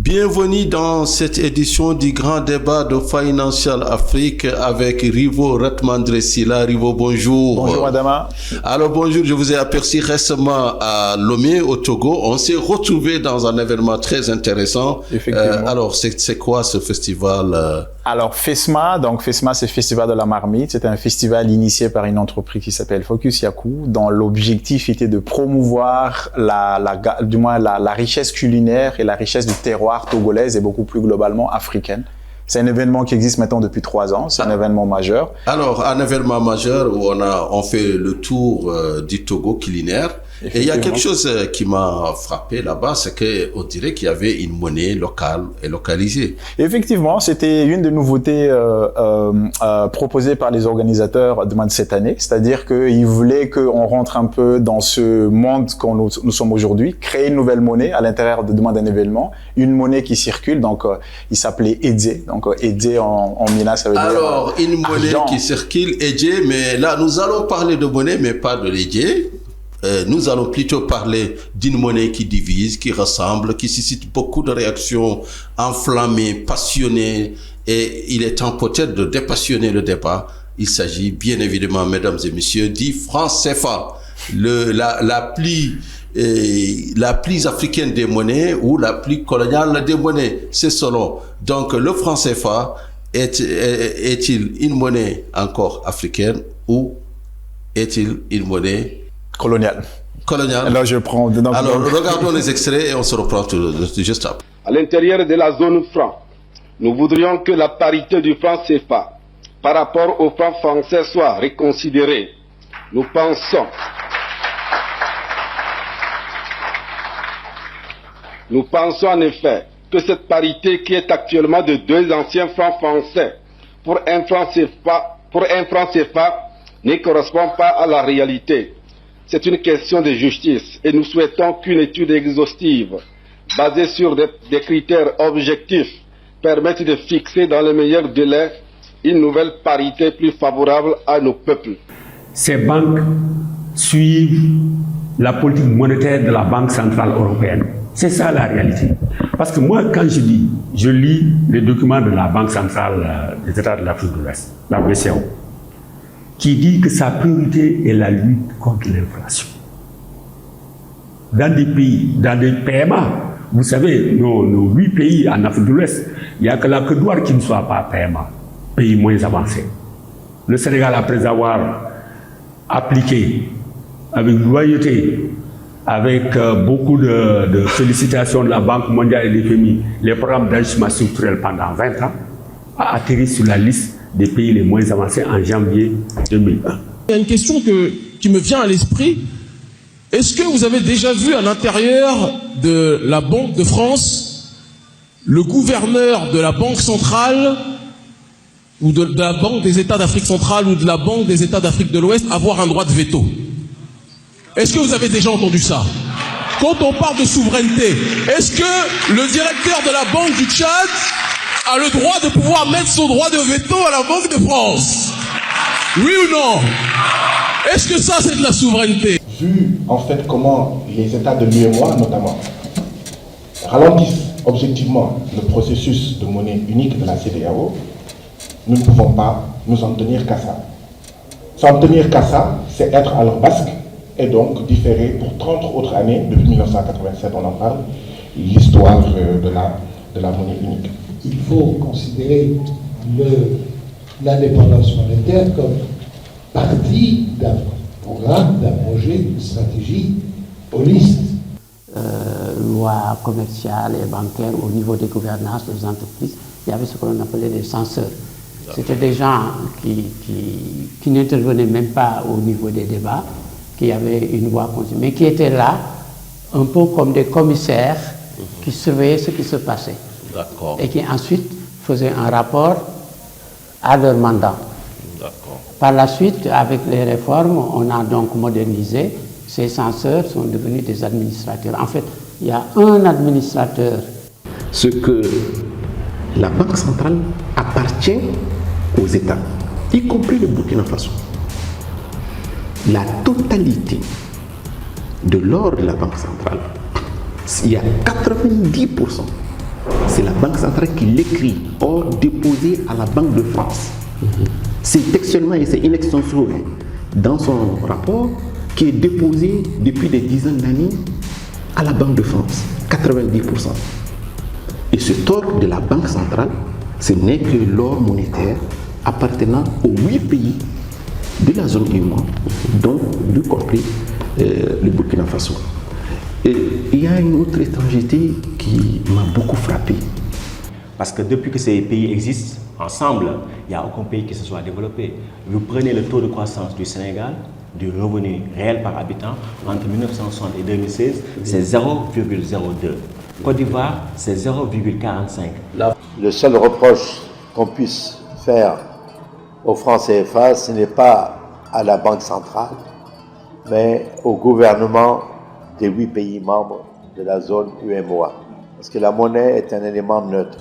Bienvenue dans cette édition du grand débat de Financial Afrique avec Rivo Ratmandresila. Rivo, bonjour. Bonjour Adama. Alors bonjour, je vous ai aperçu récemment à Lomé au Togo. On s'est retrouvés dans un événement très intéressant. Effectivement. Alors c'est quoi ce festival Alors FESMA, donc FESMA c'est Festival de la Marmite. C'est un festival initié par une entreprise qui s'appelle Focus Yaku, dont l'objectif était de promouvoir la richesse culinaire et la richesse du terroir togolaise et beaucoup plus globalement africaine. C'est un événement qui existe maintenant depuis 3 ans, c'est un événement majeur. Alors, un événement majeur où on fait le tour du Togo culinaire. Et il y a quelque chose qui m'a frappé là-bas, c'est qu'on dirait qu'il y avait une monnaie locale et localisée. Effectivement, c'était une des nouveautés proposées par les organisateurs de cette année, c'est-à-dire qu'ils voulaient qu'on rentre un peu dans ce monde que nous sommes aujourd'hui, créer une nouvelle monnaie à l'intérieur d'un événement, une monnaie qui circule, donc il s'appelait Edze, donc Edze en Mina, ça veut dire alors, une monnaie argent. qui circule, Edze, mais là nous allons parler de monnaie, mais pas de l'Edze. Nous allons plutôt parler d'une monnaie qui divise, qui ressemble, qui suscite beaucoup de réactions enflammées, passionnées, et il est temps peut-être de dépassionner le débat. Il s'agit bien évidemment, mesdames et messieurs, du franc CFA, la plus africaine des monnaies ou la plus coloniale des monnaies, c'est selon. Donc le franc CFA est-il une monnaie encore africaine ou est-il une monnaie coloniale. Alors je prends... Alors, regardons les extraits et on se reprend juste après. À l'intérieur de la zone franc, nous voudrions que la parité du franc CFA par rapport au franc français soit reconsidérée. Nous pensons en effet que cette parité qui est actuellement de 2 anciens francs français pour un franc CFA ne correspond pas à la réalité. C'est une question de justice et nous souhaitons qu'une étude exhaustive basée sur des critères objectifs permette de fixer dans les meilleurs délais une nouvelle parité plus favorable à nos peuples. Ces banques suivent la politique monétaire de la Banque centrale européenne. C'est ça la réalité. Parce que moi, quand je lis les documents de la Banque centrale des États de l'Afrique de l'Ouest, la BCEAO, qui dit que sa priorité est la lutte contre l'inflation. Dans des pays, dans des PMA, vous savez, nos 8 pays en Afrique de l'Ouest, il n'y a que la Côte d'Ivoire qui ne soit pas PMA, pays moins avancé. Le Sénégal, après avoir appliqué avec loyauté, avec beaucoup de félicitations de la Banque mondiale et des FMI, les programmes d'ajustement structurel pendant 20 ans, a atterri sur la liste des pays les moins avancés en janvier 2001. Il y a une question qui me vient à l'esprit. Est-ce que vous avez déjà vu à l'intérieur de la Banque de France le gouverneur de la Banque centrale ou de la Banque des États d'Afrique centrale ou de la Banque des États d'Afrique de l'Ouest avoir un droit de veto? Est-ce que vous avez déjà entendu ça? Quand on parle de souveraineté, est-ce que le directeur de la Banque du Tchad a le droit de pouvoir mettre son droit de veto à la Banque de France? Oui ou non? Est-ce que ça, c'est de la souveraineté? Vu en fait comment les États de l'UEMOA notamment ralentissent objectivement le processus de monnaie unique de la CEDEAO, nous ne pouvons pas nous en tenir qu'à ça. S'en tenir qu'à ça, c'est être à leur basque et donc différer pour 30 autres années, depuis 1987 on en parle, l'histoire de la monnaie unique. Il faut considérer l'indépendance monétaire comme partie d'un programme, d'un projet, d'une stratégie holiste. Loi commerciale et bancaire au niveau des gouvernances des entreprises, il y avait ce qu'on appelait des censeurs. C'était des gens qui n'intervenaient même pas au niveau des débats, qui avaient une voix continue, mais qui étaient là, un peu comme des commissaires qui surveillaient ce qui se passait. Et qui ensuite faisaient un rapport à leur mandat. Par la suite, avec les réformes, on a donc modernisé. Ces censeurs sont devenus des administrateurs. En fait, il y a un administrateur. Ce que la Banque centrale appartient aux États, y compris le Burkina Faso. La totalité de l'or de la Banque centrale, il y a 90% c'est la Banque centrale qui l'écrit, or déposé à la Banque de France. C'est textuellement et c'est in extenso dans son rapport qui est déposé depuis des dizaines d'années à la Banque de France, 90%. Et ce tort de la Banque centrale, ce n'est que l'or monétaire appartenant aux 8 pays de la zone UEMOA, dont y compris le Burkina Faso. Et il y a une autre étrangeté qui m'a beaucoup frappé. Parce que depuis que ces pays existent, ensemble, il n'y a aucun pays qui se soit développé. Vous prenez le taux de croissance du Sénégal, du revenu réel par habitant, entre 1960 et 2016, c'est 0,02. Côte d'Ivoire, c'est 0,45. Le seul reproche qu'on puisse faire au franc CFA, ce n'est pas à la Banque centrale, mais au gouvernement des 8 pays membres de la zone UEMOA. Parce que la monnaie est un élément neutre.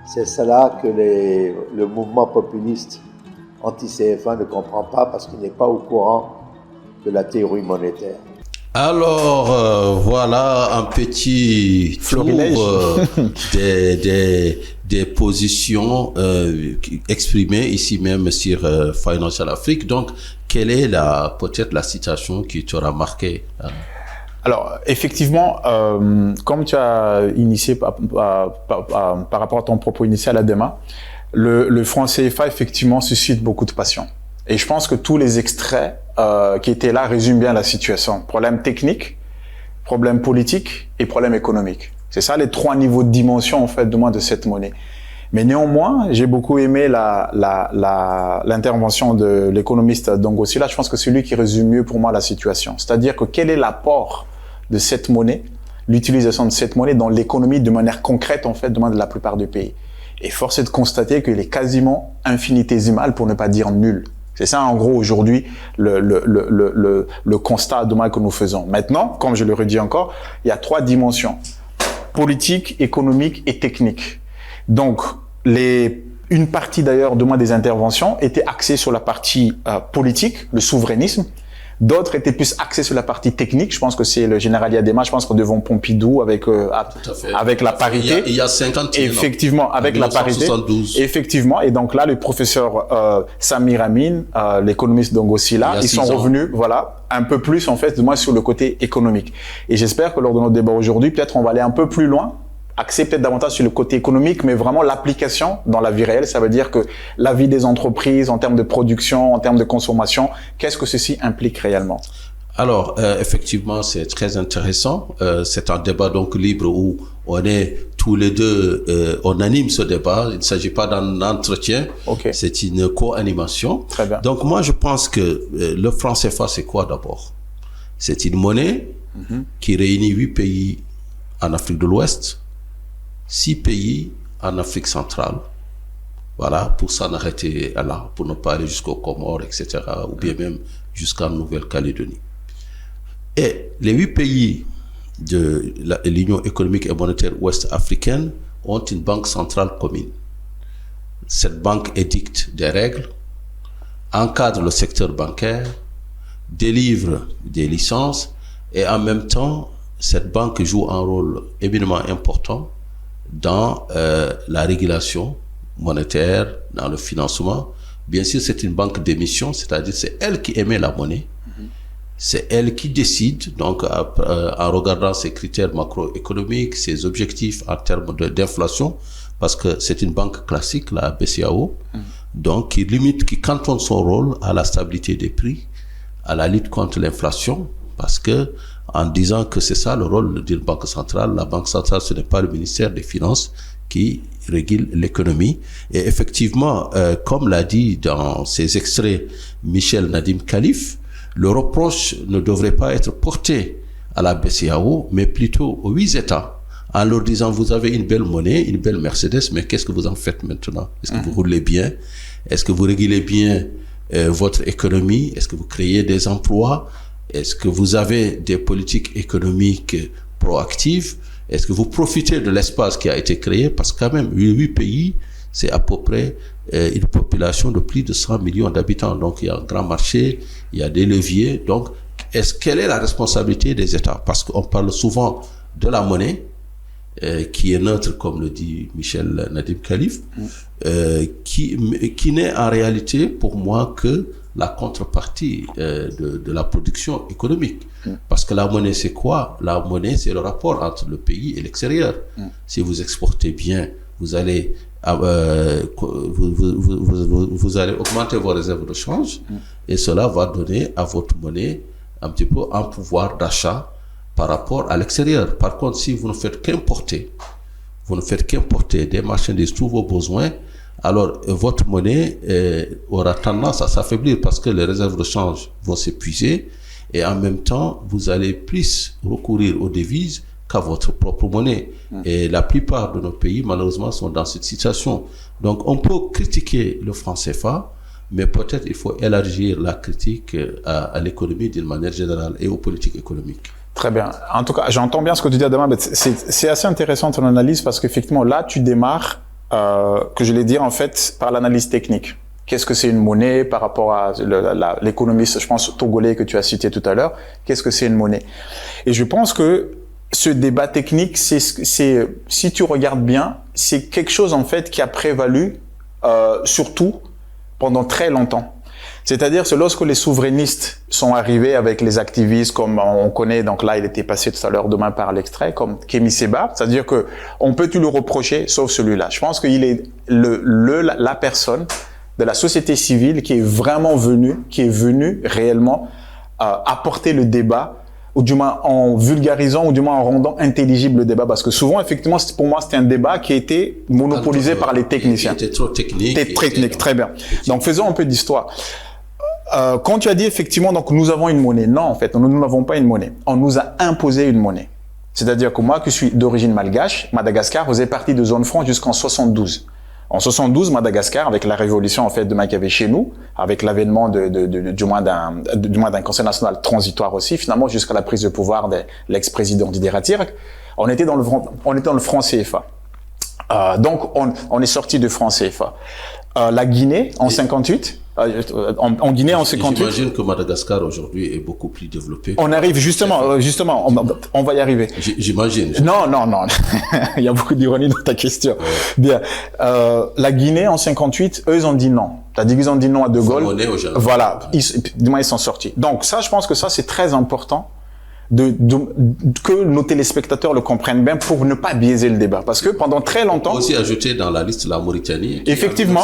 C'est cela que le mouvement populiste anti-CFA ne comprend pas parce qu'il n'est pas au courant de la théorie monétaire. Alors, voilà un petit tour des positions exprimées ici même sur Financial Afrique. Donc, quelle est peut-être la citation qui t'aura marqué? Alors, effectivement, comme tu as initié par rapport à ton propos initial à Dema, le franc CFA, effectivement, suscite beaucoup de passion. Et je pense que tous les extraits qui étaient là résument bien la situation. Problème technique, problème politique et problème économique. C'est ça les 3 niveaux de dimension, en fait, de cette monnaie. Mais néanmoins, j'ai beaucoup aimé l'intervention de l'économiste Dongo Sylla. Je pense que c'est lui qui résume mieux pour moi la situation. C'est-à-dire que quel est l'apport de cette monnaie, l'utilisation de cette monnaie dans l'économie de manière concrète, en fait, de la plupart des pays. Et force est de constater qu'il est quasiment infinitésimal, pour ne pas dire nul. C'est ça, en gros, aujourd'hui, le constat demain que nous faisons. Maintenant, comme je le redis encore, il y a 3 dimensions. Politique, économique et technique. Donc, une partie d'ailleurs des interventions était axée sur la partie politique, le souverainisme. D'autres étaient plus axés sur la partie technique. Je pense que c'est le général Yadema. Je pense que devant Pompidou avec la parité. Il y a 50 ans. Effectivement, avec la parité. Effectivement. Et donc là, le professeur Samir Amin, l'économiste Dongo Sylla, ils sont revenus, un peu plus en fait, sur le côté économique. Et j'espère que lors de notre débat aujourd'hui, peut-être on va aller un peu plus loin. Axé peut-être davantage sur le côté économique, mais vraiment l'application dans la vie réelle. Ça veut dire que la vie des entreprises, en termes de production, en termes de consommation, qu'est-ce que ceci implique réellement? Alors, effectivement, c'est très intéressant. C'est un débat donc libre où on est tous les deux, on anime ce débat. Il ne s'agit pas d'un entretien. Okay. C'est une co-animation. Très bien. Donc moi, je pense que le franc CFA, c'est quoi d'abord? C'est une monnaie qui réunit 8 pays en Afrique de l'Ouest, 6 pays en Afrique centrale. Voilà, pour s'en arrêter là, pour ne pas aller jusqu'aux Comores, etc., ou bien même jusqu'en Nouvelle-Calédonie. Et les 8 pays de l'Union économique et monétaire ouest-africaine ont une banque centrale commune. Cette banque édicte des règles, encadre le secteur bancaire, délivre des licences, et en même temps, cette banque joue un rôle éminemment important dans la régulation monétaire, dans le financement. Bien sûr, c'est une banque d'émission, c'est-à-dire c'est elle qui émet la monnaie, c'est elle qui décide, donc en regardant ses critères macroéconomiques, ses objectifs en termes d'inflation, parce que c'est une banque classique, la BCEAO, donc qui cantonne son rôle à la stabilité des prix, à la lutte contre l'inflation, parce que en disant que c'est ça le rôle d'une banque centrale. La banque centrale, ce n'est pas le ministère des Finances qui régule l'économie. Et effectivement, comme l'a dit dans ses extraits Michel Nadim Khalif, le reproche ne devrait pas être porté à la BCEAO, mais plutôt aux 8 États, en leur disant, vous avez une belle monnaie, une belle Mercedes, mais qu'est-ce que vous en faites maintenant? Est-ce que vous roulez bien? Est-ce que vous régulez bien votre économie? Est-ce que vous créez des emplois? Est-ce que vous avez des politiques économiques proactives? Est-ce que vous profitez de l'espace qui a été créé? Parce que quand même, 8 pays, c'est à peu près une population de plus de 100 millions d'habitants. Donc, il y a un grand marché, il y a des leviers. Donc, quelle est la responsabilité des États? Parce qu'on parle souvent de la monnaie, qui est neutre, comme le dit Michel Nadim Khalif, qui n'est en réalité pour moi que la contrepartie de la production économique. Parce que la monnaie, c'est quoi? La monnaie, c'est le rapport entre le pays et l'extérieur. Si vous exportez bien, vous allez vous allez augmenter vos réserves de change et cela va donner à votre monnaie un petit peu un pouvoir d'achat par rapport à l'extérieur. Par contre, si vous ne faites qu'importer, des marchandises, tous vos besoins, alors votre monnaie aura tendance à s'affaiblir parce que les réserves de change vont s'épuiser et en même temps, vous allez plus recourir aux devises qu'à votre propre monnaie. Et la plupart de nos pays, malheureusement, sont dans cette situation. Donc, on peut critiquer le franc CFA, mais peut-être il faut élargir la critique à l'économie d'une manière générale et aux politiques économiques. Très bien. En tout cas, j'entends bien ce que tu dis, Adama. C'est assez intéressant ton analyse parce qu'effectivement, là, tu démarres, que je l'ai dit en fait, par l'analyse technique. Qu'est-ce que c'est une monnaie par rapport à l'économiste, je pense, togolais que tu as cité tout à l'heure. Qu'est-ce que c'est une monnaie? Et je pense que ce débat technique, si tu regardes bien, c'est quelque chose en fait qui a prévalu surtout pendant très longtemps. C'est-à-dire que lorsque les souverainistes sont arrivés avec les activistes, comme on connaît, donc là il était passé tout à l'heure demain par l'extrait, comme Kémy Séba, c'est-à-dire que on peut tout le reprocher sauf celui-là. Je pense qu'il est la personne de la société civile qui est venu réellement apporter le débat, ou du moins en vulgarisant, ou du moins en rendant intelligible le débat, parce que souvent, effectivement, pour moi, c'était un débat qui a été monopolisé par les techniciens. C'était trop technique. C'était technique, très bien. Donc, faisons un peu d'histoire. Quand tu as dit, effectivement, donc, nous avons une monnaie. Non, en fait, nous n'avons pas une monnaie. On nous a imposé une monnaie. C'est-à-dire que moi, qui suis d'origine malgache, Madagascar faisait partie de zone franc jusqu'en 72. En 72, Madagascar, avec la révolution en fait demain qu'il y avait chez nous, avec l'avènement du moins d'un conseil national transitoire aussi, finalement jusqu'à la prise de pouvoir de l'ex-président Didier Ratirk, on était dans le franc CFA. Donc on est sorti du franc CFA. La Guinée en 58. En Guinée en 58. J'imagine que Madagascar aujourd'hui est beaucoup plus développé. On arrive justement, on va y arriver. J'imagine. Non. Il y a beaucoup d'ironie dans ta question. Ouais. Bien. La Guinée en 58, eux ils ont dit non. C'est-à-dire qu'ils ont dit non à De Gaulle. Voilà. Du moins ils sont sortis. Donc ça, je pense que ça c'est très important. Que nos téléspectateurs le comprennent bien pour ne pas biaiser le débat. Parce que pendant très longtemps... On peut aussi ajouter dans la liste la Mauritanie. Effectivement.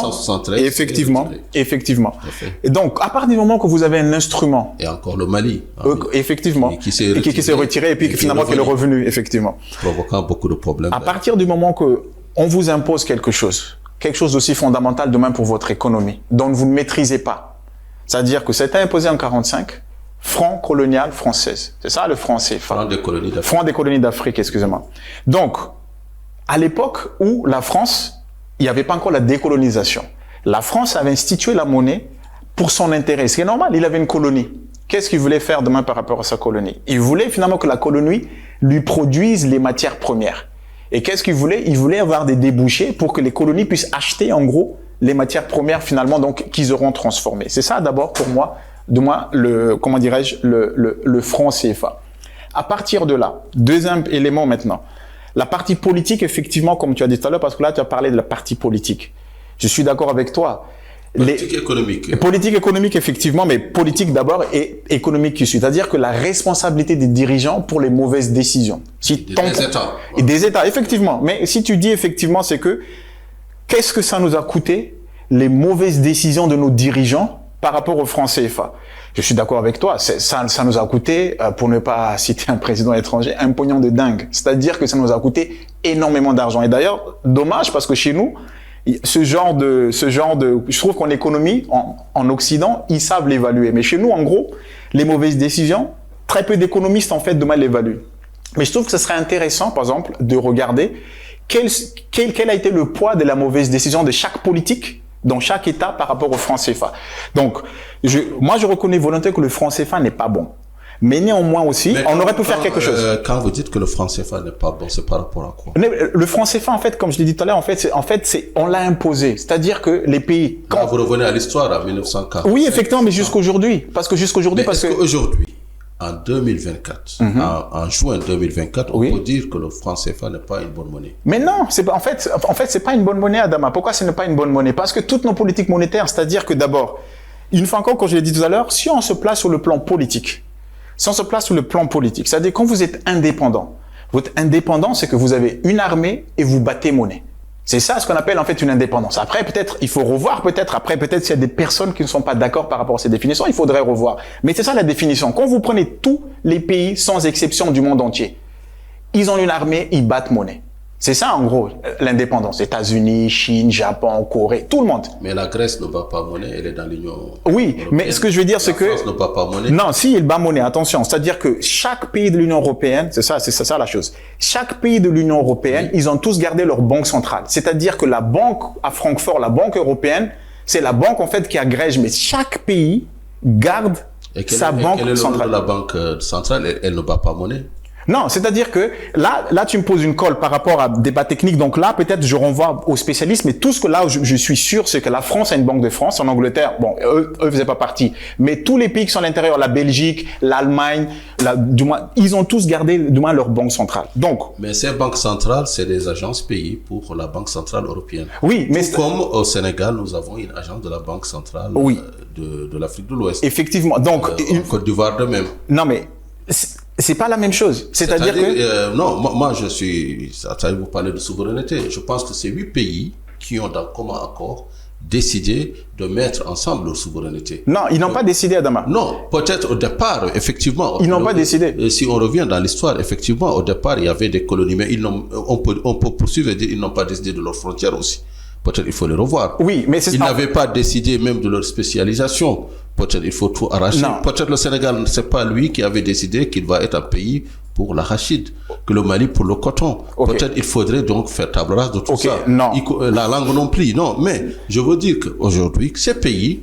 Effectivement. Et donc, à partir du moment que vous avez un instrument... Et encore le Mali. Effectivement. Qui s'est retiré et puis finalement qui est revenu, effectivement. Provoquant beaucoup de problèmes. À partir du moment que on vous impose quelque chose d'aussi fondamental demain pour votre économie, dont vous ne maîtrisez pas. C'est-à-dire que c'était imposé en 45, franc colonial française. C'est ça le franc CFA. Franc des colonies d'Afrique. Franc des colonies d'Afrique, excusez-moi. Donc, à l'époque où la France, il n'y avait pas encore la décolonisation. La France avait institué la monnaie pour son intérêt. C'est normal, il avait une colonie. Qu'est-ce qu'il voulait faire demain par rapport à sa colonie? Il voulait finalement que la colonie lui produise les matières premières. Et qu'est-ce qu'il voulait? Il voulait avoir des débouchés pour que les colonies puissent acheter en gros les matières premières finalement donc qu'ils auront transformées. C'est ça d'abord pour moi. De moi, le franc CFA. À partir de là, deuxième élément maintenant, la partie politique, effectivement, comme tu as dit tout à l'heure, parce que là, tu as parlé de la partie politique. Je suis d'accord avec toi. Politique économique. Politique économique, effectivement, mais politique d'abord et économique qui suit. C'est-à-dire que la responsabilité des dirigeants pour les mauvaises décisions. Des États. Et des États, effectivement. Mais si tu dis effectivement, c'est que, qu'est-ce que ça nous a coûté, les mauvaises décisions de nos dirigeants par rapport au franc CFA. Je suis d'accord avec toi, ça nous a coûté, pour ne pas citer un président étranger, un pognon de dingue. C'est-à-dire que ça nous a coûté énormément d'argent. Et d'ailleurs, dommage parce que chez nous, ce genre de, je trouve qu'en économie, en Occident, ils savent l'évaluer. Mais chez nous, en gros, les mauvaises décisions, très peu d'économistes en fait de mal l'évaluent. Mais je trouve que ce serait intéressant, par exemple, de regarder quel a été le poids de la mauvaise décision de chaque politique dans chaque État par rapport au franc CFA. Donc, moi, je reconnais volontairement que le franc CFA n'est pas bon. Mais néanmoins aussi, on aurait pu faire quelque chose. Quand vous dites que le franc CFA n'est pas bon, c'est par rapport à quoi? Le franc CFA, en fait, comme je l'ai dit tout à l'heure, on l'a imposé. C'est-à-dire que les pays... Vous revenez à l'histoire, à 1940. Oui, effectivement, mais jusqu'aujourd'hui. Parce que jusqu'aujourd'hui... Est-ce qu'aujourd'hui, en 2024, en juin 2024, on peut dire que le franc CFA n'est pas une bonne monnaie. Mais non, en fait, c'est pas une bonne monnaie, Adama. Pourquoi ce n'est pas une bonne monnaie? Parce que toutes nos politiques monétaires, c'est-à-dire que d'abord, une fois encore, comme je l'ai dit tout à l'heure, si on se place sur le plan politique, c'est-à-dire quand vous êtes indépendant, votre indépendance, c'est que vous avez une armée et vous battez monnaie. C'est ça ce qu'on appelle en fait une indépendance. Après, peut-être, il faut revoir peut-être s'il y a des personnes qui ne sont pas d'accord par rapport à ces définitions, il faudrait revoir. Mais c'est ça la définition. Quand vous prenez tous les pays, sans exception du monde entier, ils ont une armée, ils battent monnaie. C'est ça, en gros, l'indépendance. États-Unis, Chine, Japon, Corée, tout le monde. Mais la Grèce ne bat pas monnaie, elle est dans l'Union Oui, européenne. mais ce que je veux dire, c'est que... La France ne bat pas monnaie. Non, si, il bat monnaie, attention. C'est-à-dire que chaque pays de l'Union européenne, c'est ça la chose. Chaque pays de l'Union européenne, ils ont tous gardé leur banque centrale. C'est-à-dire que la banque à Francfort, la banque européenne, c'est la banque, en fait, qui agrège. Mais chaque pays garde sa banque centrale. Et quel est le rôle centrale. de la banque centrale? Elle ne bat pas monnaie. Non, c'est-à-dire que là, tu me poses une colle par rapport à débat technique. Donc là, peut-être je renvoie aux spécialistes, mais tout ce que là, je suis sûr, c'est que la France a une banque de France. En Angleterre, bon, eux faisaient pas partie. Mais tous les pays qui sont à l'intérieur, la Belgique, l'Allemagne, du moins, ils ont tous gardé, du moins, leur banque centrale. Donc. Mais ces banques centrales, c'est des agences payées pour la Banque centrale européenne. Oui, mais tout comme au Sénégal, nous avons une agence de la Banque centrale de l'Afrique de l'Ouest. Effectivement. Donc. En Côte d'Ivoire de même. Non, mais. C'est pas la même chose. C'est-à-dire que... non, moi je suis... C'est-à-dire vous parlez de souveraineté. Je pense que c'est 8 pays qui ont dans commun accord décidé de mettre ensemble leur souveraineté. Non, ils n'ont pas décidé, Adama. Non, peut-être au départ, effectivement. Ils n'ont pas décidé. Si on revient dans l'histoire, effectivement, au départ, il y avait des colonies, mais on peut poursuivre et dire qu'ils n'ont pas décidé de leurs frontières aussi. Peut-être il faut les revoir. Oui, mais c'est ça. Ils n'avaient pas décidé même de leur spécialisation. Peut-être il faut tout arracher. Peut-être le Sénégal, c'est pas lui qui avait décidé qu'il va être un pays pour l'arachide, que le Mali pour le coton. Peut-être il faudrait donc faire table rase de tout ça. Non. La langue non plus. Non, mais je veux dire qu'aujourd'hui, ces pays,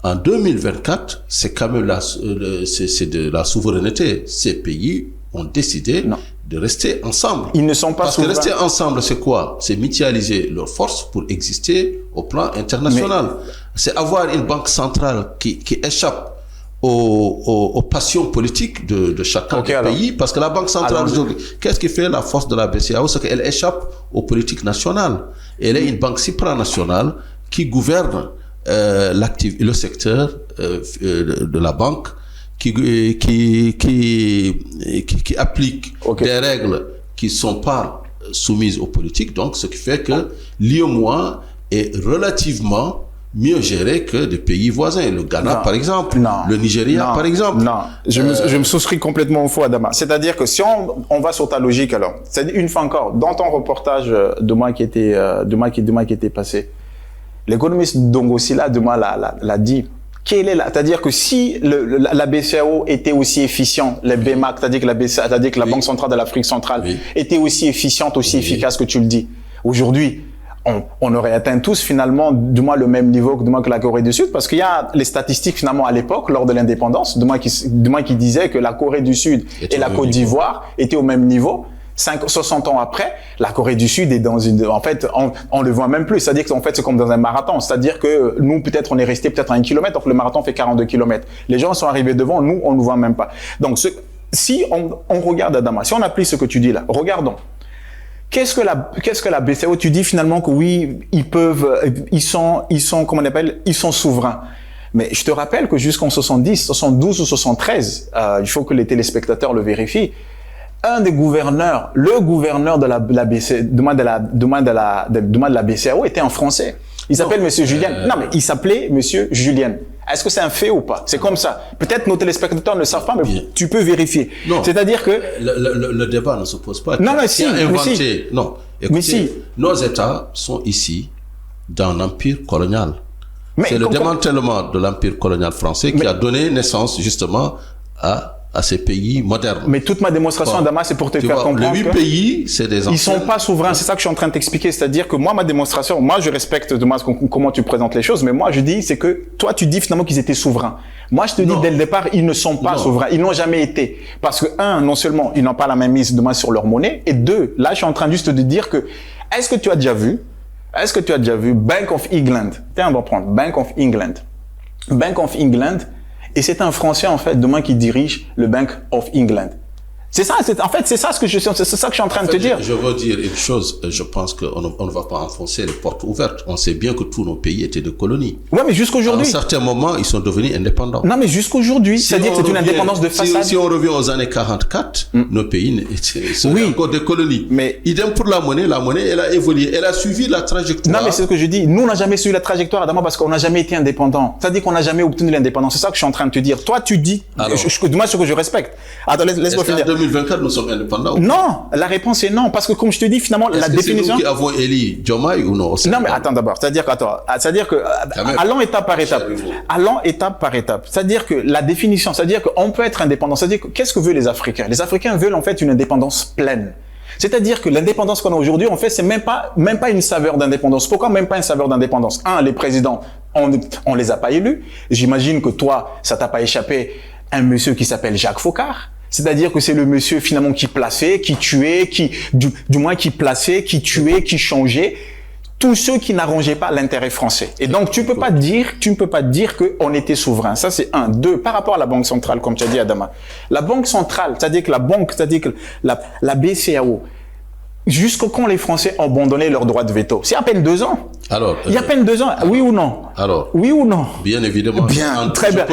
en 2024, c'est quand même c'est de la souveraineté. Ces pays ont décidé de rester ensemble. Ils ne sont pas souverains. Parce que rester ensemble, c'est quoi? C'est mutualiser leurs forces pour exister au plan international. C'est avoir une banque centrale qui échappe aux passions politiques de chacun des pays. Parce que la banque centrale, qu'est-ce qui fait la force de la BCEAO? C'est qu'elle échappe aux politiques nationales. Elle est une banque supranationale qui gouverne le secteur de la banque, qui applique des règles qui ne sont pas soumises aux politiques. Donc, ce qui fait que l'UEMOA est relativement mieux géré que des pays voisins. Le Ghana, par exemple. Le Nigeria, par exemple. Non, je me souscris complètement au faux, Adama. C'est-à-dire que si on va sur ta logique, alors, c'est une fois encore, dans ton reportage de moi qui était passé, l'économiste Dongosila demain l'a dit. C'est-à-dire que si la BCEAO était aussi efficiente, les BMAC, c'est-à-dire que la Banque centrale de l'Afrique centrale était aussi efficiente, aussi efficace que tu le dis, aujourd'hui, on aurait atteint tous finalement du moins le même niveau que la Corée du Sud, parce qu'il y a les statistiques finalement à l'époque, lors de l'indépendance, qui disaient que la Corée du Sud et la Côte d'Ivoire étaient au même niveau. 60 ans après, la Corée du Sud est dans en fait, on le voit même plus. C'est-à-dire qu'en fait, c'est comme dans un marathon. C'est-à-dire que nous, peut-être, on est resté peut-être à 1 kilomètre, donc le marathon fait 42 kilomètres. Les gens sont arrivés devant, nous, on ne voit même pas. Donc, si on regarde, Adama, si on applique ce que tu dis là, regardons. Qu'est-ce que la BCEAO, tu dis finalement que oui, ils sont, comment on appelle, ils sont souverains. Mais je te rappelle que jusqu'en 72 ou 73, il faut que les téléspectateurs le vérifient, un des gouverneurs, le gouverneur de la BCEAO était un Français. Il s'appelle Monsieur Julien. Non, mais il s'appelait Monsieur Julien. Est-ce que c'est un fait ou pas? C'est comme ça. Peut-être nos téléspectateurs ne le savent pas, mais tu peux vérifier. C'est-à-dire que... Le débat ne se pose pas. Non, mais si. Non. Écoutez, nos États sont ici dans l'empire colonial. C'est le démantèlement de l'empire colonial français qui a donné naissance justement à ces pays modernes. Mais toute ma démonstration, Adama, c'est pour te faire comprendre les 8 pays, c'est des anciens. Ils sont pas souverains. C'est ça que je suis en train de t'expliquer. C'est-à-dire que moi, ma démonstration, moi, je respecte comment tu présentes les choses, mais moi, je dis, c'est que toi, tu dis finalement qu'ils étaient souverains. Moi, je te dis dès le départ, ils ne sont pas souverains. Ils n'ont jamais été. Parce que, non seulement, ils n'ont pas la même mise de main sur leur monnaie, et deux, là, je suis en train juste de dire que, est-ce que tu as déjà vu Bank of England? Tiens, on va prendre Bank of England. Bank of England Et c'est un Français, en fait, demain qui dirige le Bank of England. C'est ça, en fait, c'est ça ce que je suis en train de te dire. Je veux dire une chose, je pense qu'on ne va pas enfoncer les portes ouvertes. On sait bien que tous nos pays étaient des colonies. Ouais, mais jusqu'aujourd'hui. À un certain moment, ils sont devenus indépendants. Non, mais jusqu'aujourd'hui, c'est-à-dire que c'est une indépendance de façade. Si on revient aux années 44, nos pays étaient encore des colonies. Mais idem pour la monnaie, elle a évolué, elle a suivi la trajectoire. Non, mais c'est ce que je dis. Nous, on n'a jamais suivi la trajectoire, Adama, parce qu'on n'a jamais été indépendant. C'est-à-dire qu'on n'a jamais obtenu l'indépendance. C'est ça que je suis en train de te dire. Toi, tu dis, moi, ce que je respecte. Attends, laisse-moi finir. En 2024, nous sommes indépendants. Non, la réponse est non, parce que comme je te dis, finalement, la définition. C'est nous qui avons élu Diomaye ou non? Non, mais attends d'abord. C'est-à-dire que, allons étape par étape. Allons étape par étape. C'est-à-dire que la définition, c'est-à-dire qu'on peut être indépendant. C'est-à-dire que qu'est-ce que veulent les Africains? Les Africains veulent en fait une indépendance pleine. C'est-à-dire que l'indépendance qu'on a aujourd'hui, en fait, c'est même pas une saveur d'indépendance. Pourquoi même pas une saveur d'indépendance? Les présidents, on les a pas élus. J'imagine que toi, ça t'a pas échappé, un monsieur qui s'appelle Jacques Foccart. C'est-à-dire que c'est le monsieur finalement qui plaçait, qui tuait, du moins qui plaçait, qui tuait, qui changeait tous ceux qui n'arrangeaient pas l'intérêt français. Et donc tu ne peux pas dire qu'on était souverain. Ça c'est un. Deux, par rapport à la Banque centrale, comme tu as dit Adama. La Banque centrale, c'est-à-dire que la BCEAO, jusqu'au quand les Français ont abandonné leur droit de veto? C'est à peine 2 ans. Alors, il y a à peine 2 ans, oui ou non? Alors, oui ou non? Bien évidemment. Bien, très bien.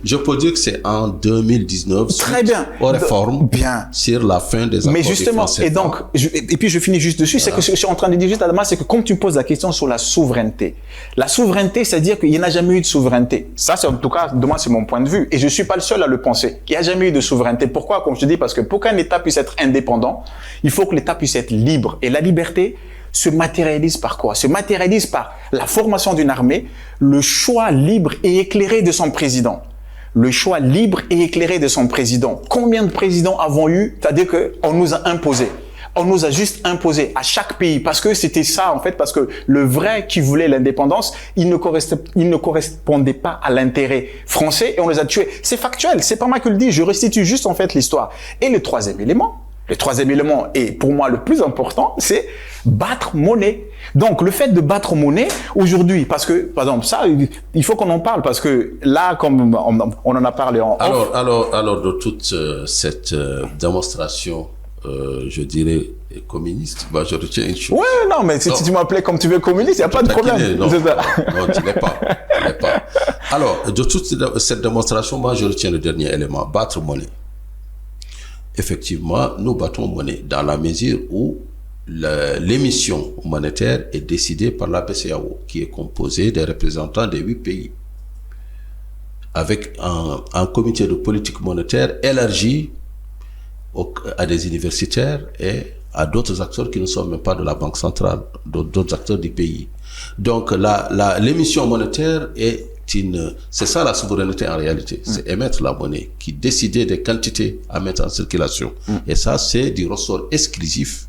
Je peux dire que c'est en 2019. Très bien. Aux réformes. Bien. Sur la fin des accords. Mais justement, et puis je finis juste dessus, c'est que ce que je suis en train de dire juste Adama, c'est que comme tu me poses la question sur la souveraineté, c'est-à-dire qu'il n'y en a jamais eu de souveraineté. Ça, c'est en tout cas, de moi, c'est mon point de vue. Et je suis pas le seul à le penser. Il n'y a jamais eu de souveraineté. Pourquoi? Comme je te dis, parce que pour qu'un État puisse être indépendant, il faut que l'État puisse être libre. Et la liberté se matérialise par quoi? Se matérialise par la formation d'une armée, le choix libre et éclairé de son président. Le choix libre et éclairé de son président. Combien de présidents avons eu? C'est-à-dire qu'on nous a imposé. On nous a juste imposé à chaque pays parce que c'était ça en fait, parce que le vrai qui voulait l'indépendance, il ne correspondait pas à l'intérêt français et on les a tués. C'est factuel, c'est pas moi qui le dis, je restitue juste en fait l'histoire. Et le troisième élément, et pour moi le plus important, c'est battre monnaie. Donc le fait de battre monnaie aujourd'hui, parce que par exemple ça, il faut qu'on en parle parce que là, comme on en a parlé en off. Alors de toute cette démonstration, je dirais communiste, je retiens une chose. Ouais, non, mais si tu m'appelais comme tu veux communiste, il n'y a pas de problème. Non, tu n'es pas. Alors de toute cette démonstration, moi je retiens le dernier élément, battre monnaie. Effectivement, nous battons monnaie dans la mesure où l'émission monétaire est décidée par la BCEAO, qui est composée des représentants des 8 pays, avec un comité de politique monétaire élargi à des universitaires et à d'autres acteurs qui ne sont même pas de la Banque centrale, d'autres acteurs du pays. Donc l'émission monétaire c'est ça la souveraineté en réalité, c'est émettre la monnaie, qui décidait des quantités à mettre en circulation. Et ça, c'est du ressort exclusif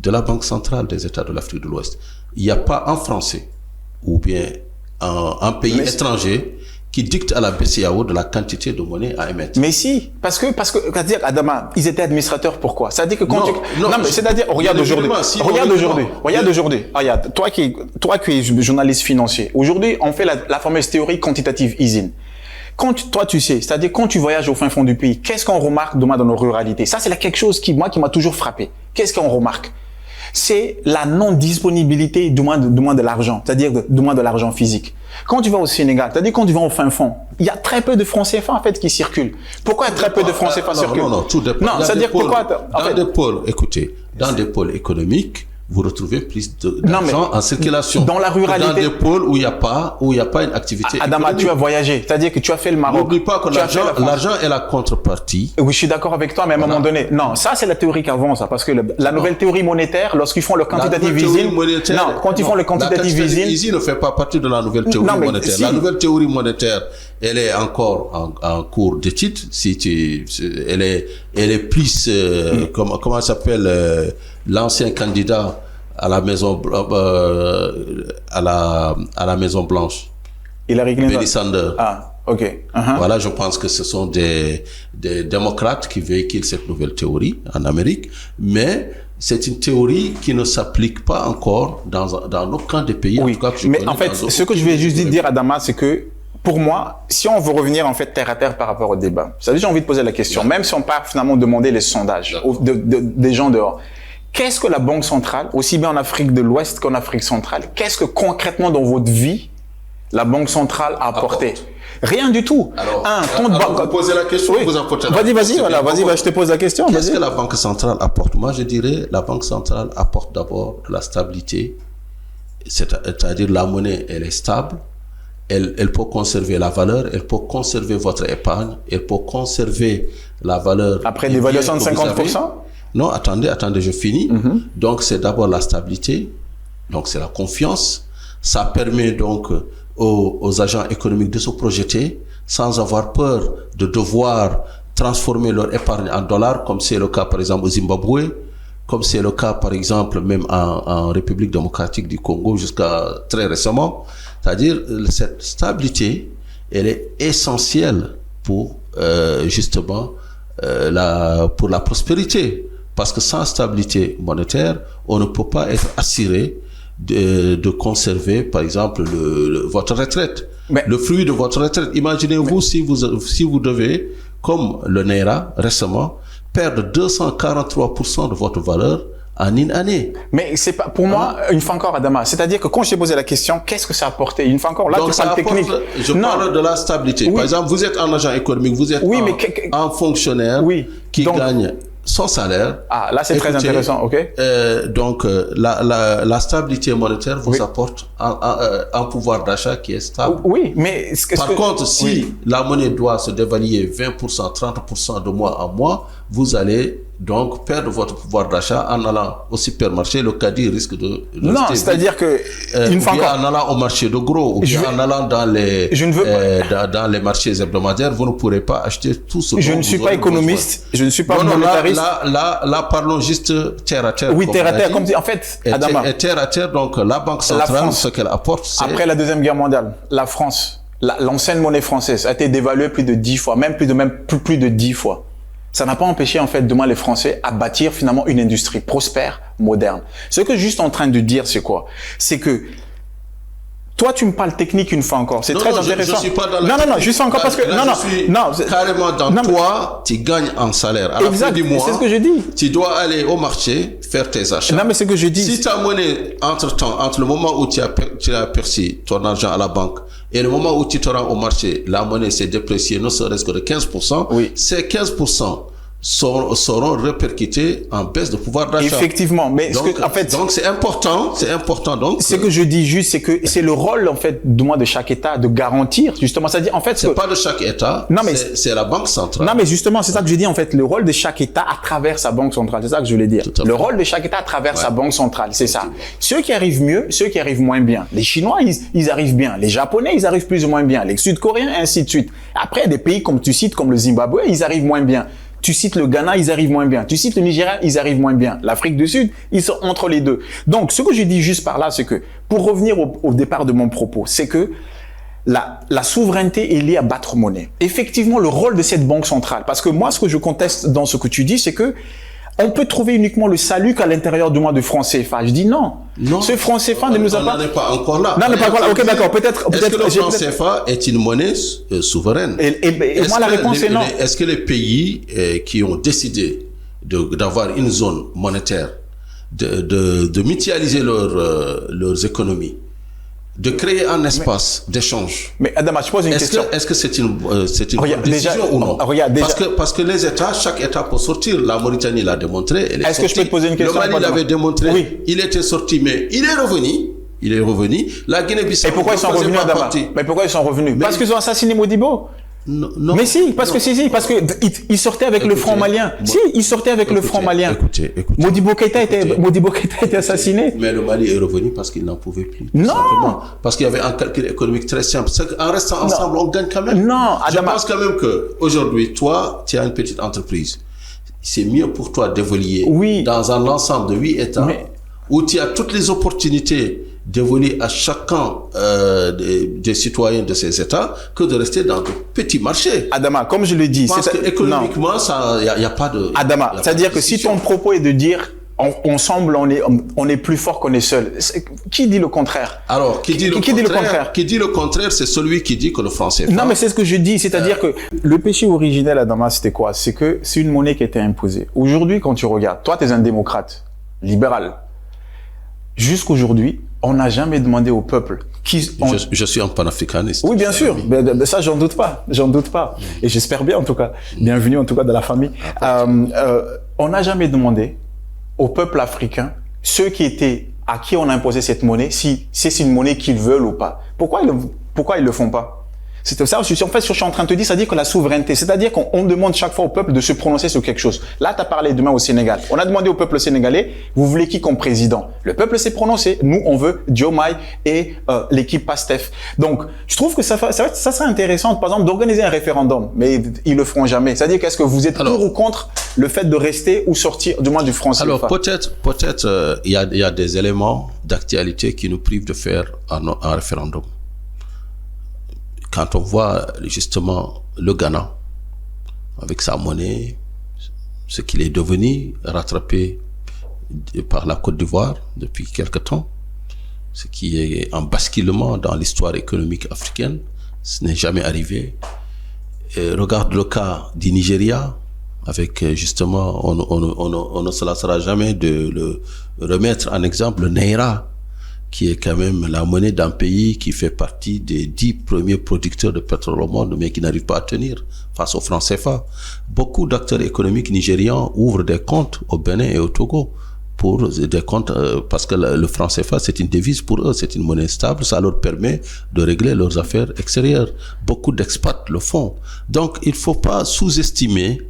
de la Banque centrale des États de l'Afrique de l'Ouest. Il n'y a pas un Français ou bien un pays étranger qui dicte à la BCEAO de la quantité de monnaie à émettre. Mais si, parce que, c'est-à-dire, Adama, ils étaient administrateurs, pourquoi? C'est-à-dire que quand c'est-à-dire, regarde aujourd'hui, toi qui es journaliste financier, aujourd'hui, on fait la fameuse théorie quantitative easing. Toi, tu sais, c'est-à-dire, quand tu voyages au fin fond du pays, qu'est-ce qu'on remarque, demain, dans nos ruralités? Ça, c'est quelque chose qui m'a toujours frappé. Qu'est-ce qu'on remarque? C'est la non-disponibilité du moins de l'argent, c'est-à-dire du moins de l'argent physique. Quand tu vas au Sénégal, c'est-à-dire quand tu vas au fin fond, il y a très peu de francs CFA en fait qui circulent. Pourquoi très peu de francs CFA circulent? Non, tout dépend. Non, c'est-à-dire pourquoi dans des pôles économiques, vous retrouvez plus d'argent en circulation. Dans la ruralité. Dans des pôles où il n'y a pas une activité Adama, économique. tu as voyagé. C'est-à-dire que tu as fait le Maroc. N'oublie pas que l'argent est la contrepartie. Oui, je suis d'accord avec toi, mais à un moment donné. Non, ça, c'est la théorie qu'avant, ça. Parce que la nouvelle théorie monétaire, lorsqu'ils font le quantitative easing. Quand ils font le quantitative easing. Ne fait pas partie de la nouvelle théorie monétaire. La nouvelle théorie monétaire, elle est encore en cours d'étude. Elle est plus, comment s'appelle, l'ancien candidat à la Maison Blanche. Hillary Clinton. Bernie Sanders. Ah, ok. Voilà, je pense que ce sont des démocrates qui véhiculent cette nouvelle théorie en Amérique, mais c'est une théorie qui ne s'applique pas encore dans aucun des pays. Oui, mais en fait, ce que je vais juste dire à Damas, c'est que pour moi, si on veut revenir en fait terre à terre par rapport au débat, ça veut dire j'ai envie de poser la question, même si on part finalement demander les sondages des gens dehors. Qu'est-ce que la Banque centrale, aussi bien en Afrique de l'Ouest qu'en Afrique centrale, qu'est-ce que concrètement dans votre vie, la Banque centrale a apporté? Rien du tout. Alors, vous posez la question, vous apportez la réponse. Vas-y, je te pose la question. Qu'est-ce que la Banque centrale apporte? Moi, je dirais, la Banque centrale apporte d'abord la stabilité, c'est-à-dire la monnaie, elle est stable, elle peut conserver la valeur, elle peut conserver votre épargne, elle peut conserver la valeur. Après une évaluation de 50%? Non, attendez, je finis. Donc, c'est d'abord la stabilité, donc c'est la confiance. Ça permet donc aux agents économiques de se projeter sans avoir peur de devoir transformer leur épargne en dollars, comme c'est le cas par exemple au Zimbabwe, comme c'est le cas par exemple même en République démocratique du Congo jusqu'à très récemment. C'est-à-dire cette stabilité, elle est essentielle pour justement pour la prospérité. Parce que sans stabilité monétaire, on ne peut pas être assuré de conserver, par exemple, votre retraite. Le fruit de votre retraite. Imaginez-vous si vous devez, comme le Naira récemment, perdre 243% de votre valeur en une année. Mais c'est pas, pour moi, une fois encore, Adama, c'est-à-dire que quand j'ai posé la question, qu'est-ce que ça a apporté? Une fois encore, là, tu parles technique. Je parle de la stabilité. Par exemple, vous êtes un agent économique, vous êtes un fonctionnaire qui gagne son salaire. Ah, là, c'est très intéressant, ok. Donc, la stabilité monétaire vous apporte un pouvoir d'achat qui est stable. Oui, mais... Par contre, si la monnaie doit se dévaluer 20%, 30% de mois en mois, vous allez donc perdre votre pouvoir d'achat en allant au supermarché. Le caddie risque de non, c'est-à-dire que une fois encore, en allant au marché de gros ou bien en allant dans les dans les marchés hebdomadaires, vous ne pourrez pas acheter tout ce. Je ne suis pas économiste, je ne suis pas monétariste. Là, parlons juste terre à terre. Oui, terre à terre, comme en fait, Adama. Et terre à terre, donc la Banque centrale, ce qu'elle apporte, c'est après la Deuxième Guerre mondiale, la France, l'ancienne monnaie française a été dévaluée plus de 10 fois, même plus de 10 fois. Ça n'a pas empêché, en fait, de moi, les Français, à bâtir finalement une industrie prospère, moderne. Ce que je suis juste en train de dire, c'est quoi? C'est que toi, tu me parles technique une fois encore. C'est très intéressant. Je suis pas dans la non, juste encore parce que carrément dans toi, tu gagnes en salaire. À la fin du mois, c'est ce que je dis. Tu dois aller au marché, faire tes achats. Non, mais c'est ce que je dis. Si ta monnaie, entre le moment où tu as perçu ton argent à la banque et le moment où tu te rends au marché, la monnaie s'est dépréciée, ne serait-ce que de 15%, ces 15% seront répercutés en baisse de pouvoir d'achat. Effectivement, mais donc c'est important, donc. Ce que je dis juste, c'est que c'est le rôle en fait de chaque État de garantir justement, c'est-à-dire en fait c'est pas de chaque État, c'est la Banque centrale. Non mais justement, c'est ça que je dis en fait, le rôle de chaque État à travers sa banque centrale, c'est ça que je voulais dire. Le rôle de chaque État à travers sa banque centrale, c'est ça. Ceux qui arrivent mieux, ceux qui arrivent moins bien. Les Chinois, ils arrivent bien. Les Japonais, ils arrivent plus ou moins bien. Les Sud-Coréens, ainsi de suite. Après, des pays comme tu cites, comme le Zimbabwe, ils arrivent moins bien. Tu cites le Ghana, ils arrivent moins bien. Tu cites le Nigeria, ils arrivent moins bien. L'Afrique du Sud, ils sont entre les deux. Donc, ce que je dis juste par là, c'est que, pour revenir au départ de mon propos, c'est que la souveraineté est liée à battre monnaie. Effectivement, le rôle de cette banque centrale, parce que moi, ce que je conteste dans ce que tu dis, c'est que on peut trouver uniquement le salut qu'à l'intérieur du mois de franc CFA. Je dis non. Ce franc CFA ne nous a pas... On n'en est pas encore là. Non, on n'est pas encore là. Ok, d'accord. Est-ce que le franc CFA est une monnaie souveraine? Et moi, la réponse est non. Est-ce que les pays qui ont décidé d'avoir une zone monétaire, de mutualiser leurs économies, de créer un espace d'échange. Mais Adama, je pose une question. Est-ce que c'est une décision ou non? Parce que les États, chaque État peut sortir. La Mauritanie l'a démontré. Est-ce que je peux te poser une question? Le Mali l'avait démontré. Oui. Il était sorti, mais il est revenu. La Guinée-Bissau. Et pourquoi ils sont revenus, Adama? Mais pourquoi ils sont revenus? Parce qu'ils ont assassiné Modibo. Non. Mais si, parce que il sortait avec le franc malien. Si, il sortait avec le franc malien. Écoutez. Modibo Keïta a été assassiné. Mais le Mali est revenu parce qu'il n'en pouvait plus. Non. Simplement. Parce qu'il y avait un calcul économique très simple. En restant ensemble, on gagne quand même. Non, Adama. Je pense quand même que aujourd'hui, toi, tu as une petite entreprise. C'est mieux pour toi d'évoluer dans un ensemble de 8 États où tu as toutes les opportunités d'évoluer à chacun des citoyens de ces États que de rester dans de petits marchés. Adama, comme je le dis, parce que économiquement, il n'y a pas de... Adama, c'est-à-dire que si ton propos est de dire ensemble, on est plus fort qu'on est seul. Qui dit le contraire? Alors, qui dit le contraire, c'est celui qui dit que le franc CFA... Non, mais c'est ce que je dis. C'est-à-dire que le péché originel à Damas, c'était quoi? C'est que c'est une monnaie qui était imposée. Aujourd'hui, quand tu regardes, toi, tu es un démocrate, libéral. Jusqu'aujourd'hui, on n'a jamais demandé au peuple Je suis un panafricaniste. Oui, bien sûr. Mais ça, j'en doute pas. J'en doute pas. Et j'espère bien, en tout cas. Bienvenue, en tout cas, dans la famille. On n'a jamais demandé au peuple africain, ceux à qui on a imposé cette monnaie, si c'est une monnaie qu'ils veulent ou pas. Pourquoi ils le font pas? C'est ça, en fait, ce que je suis en train de te dire, c'est-à-dire que la souveraineté, c'est-à-dire qu'on demande chaque fois au peuple de se prononcer sur quelque chose. Là, tu as parlé demain au Sénégal. On a demandé au peuple sénégalais, vous voulez qui comme président? Le peuple s'est prononcé. Nous, on veut Diomaye et l'équipe PASTEF. Donc, je trouve que ça serait intéressant, par exemple, d'organiser un référendum, mais ils le feront jamais. C'est-à-dire qu'est-ce que vous êtes pour ou contre le fait de rester ou sortir du moins du franc CFA? Alors, peut-être, il y a des éléments d'actualité qui nous privent de faire un référendum. Quand on voit justement le Ghana, avec sa monnaie, ce qu'il est devenu, rattrapé par la Côte d'Ivoire depuis quelque temps, ce qui est un basculement dans l'histoire économique africaine, ce n'est jamais arrivé. Et regarde le cas du Nigeria, avec justement, on ne se lassera jamais de le remettre en exemple, le Naira, qui est quand même la monnaie d'un pays qui fait partie des 10 premiers producteurs de pétrole au monde, mais qui n'arrive pas à tenir face au franc CFA. Beaucoup d'acteurs économiques nigérians ouvrent des comptes au Bénin et au Togo pour des comptes, parce que le franc CFA, c'est une devise pour eux, c'est une monnaie stable, ça leur permet de régler leurs affaires extérieures. Beaucoup d'expats le font. Donc, il ne faut pas sous-estimer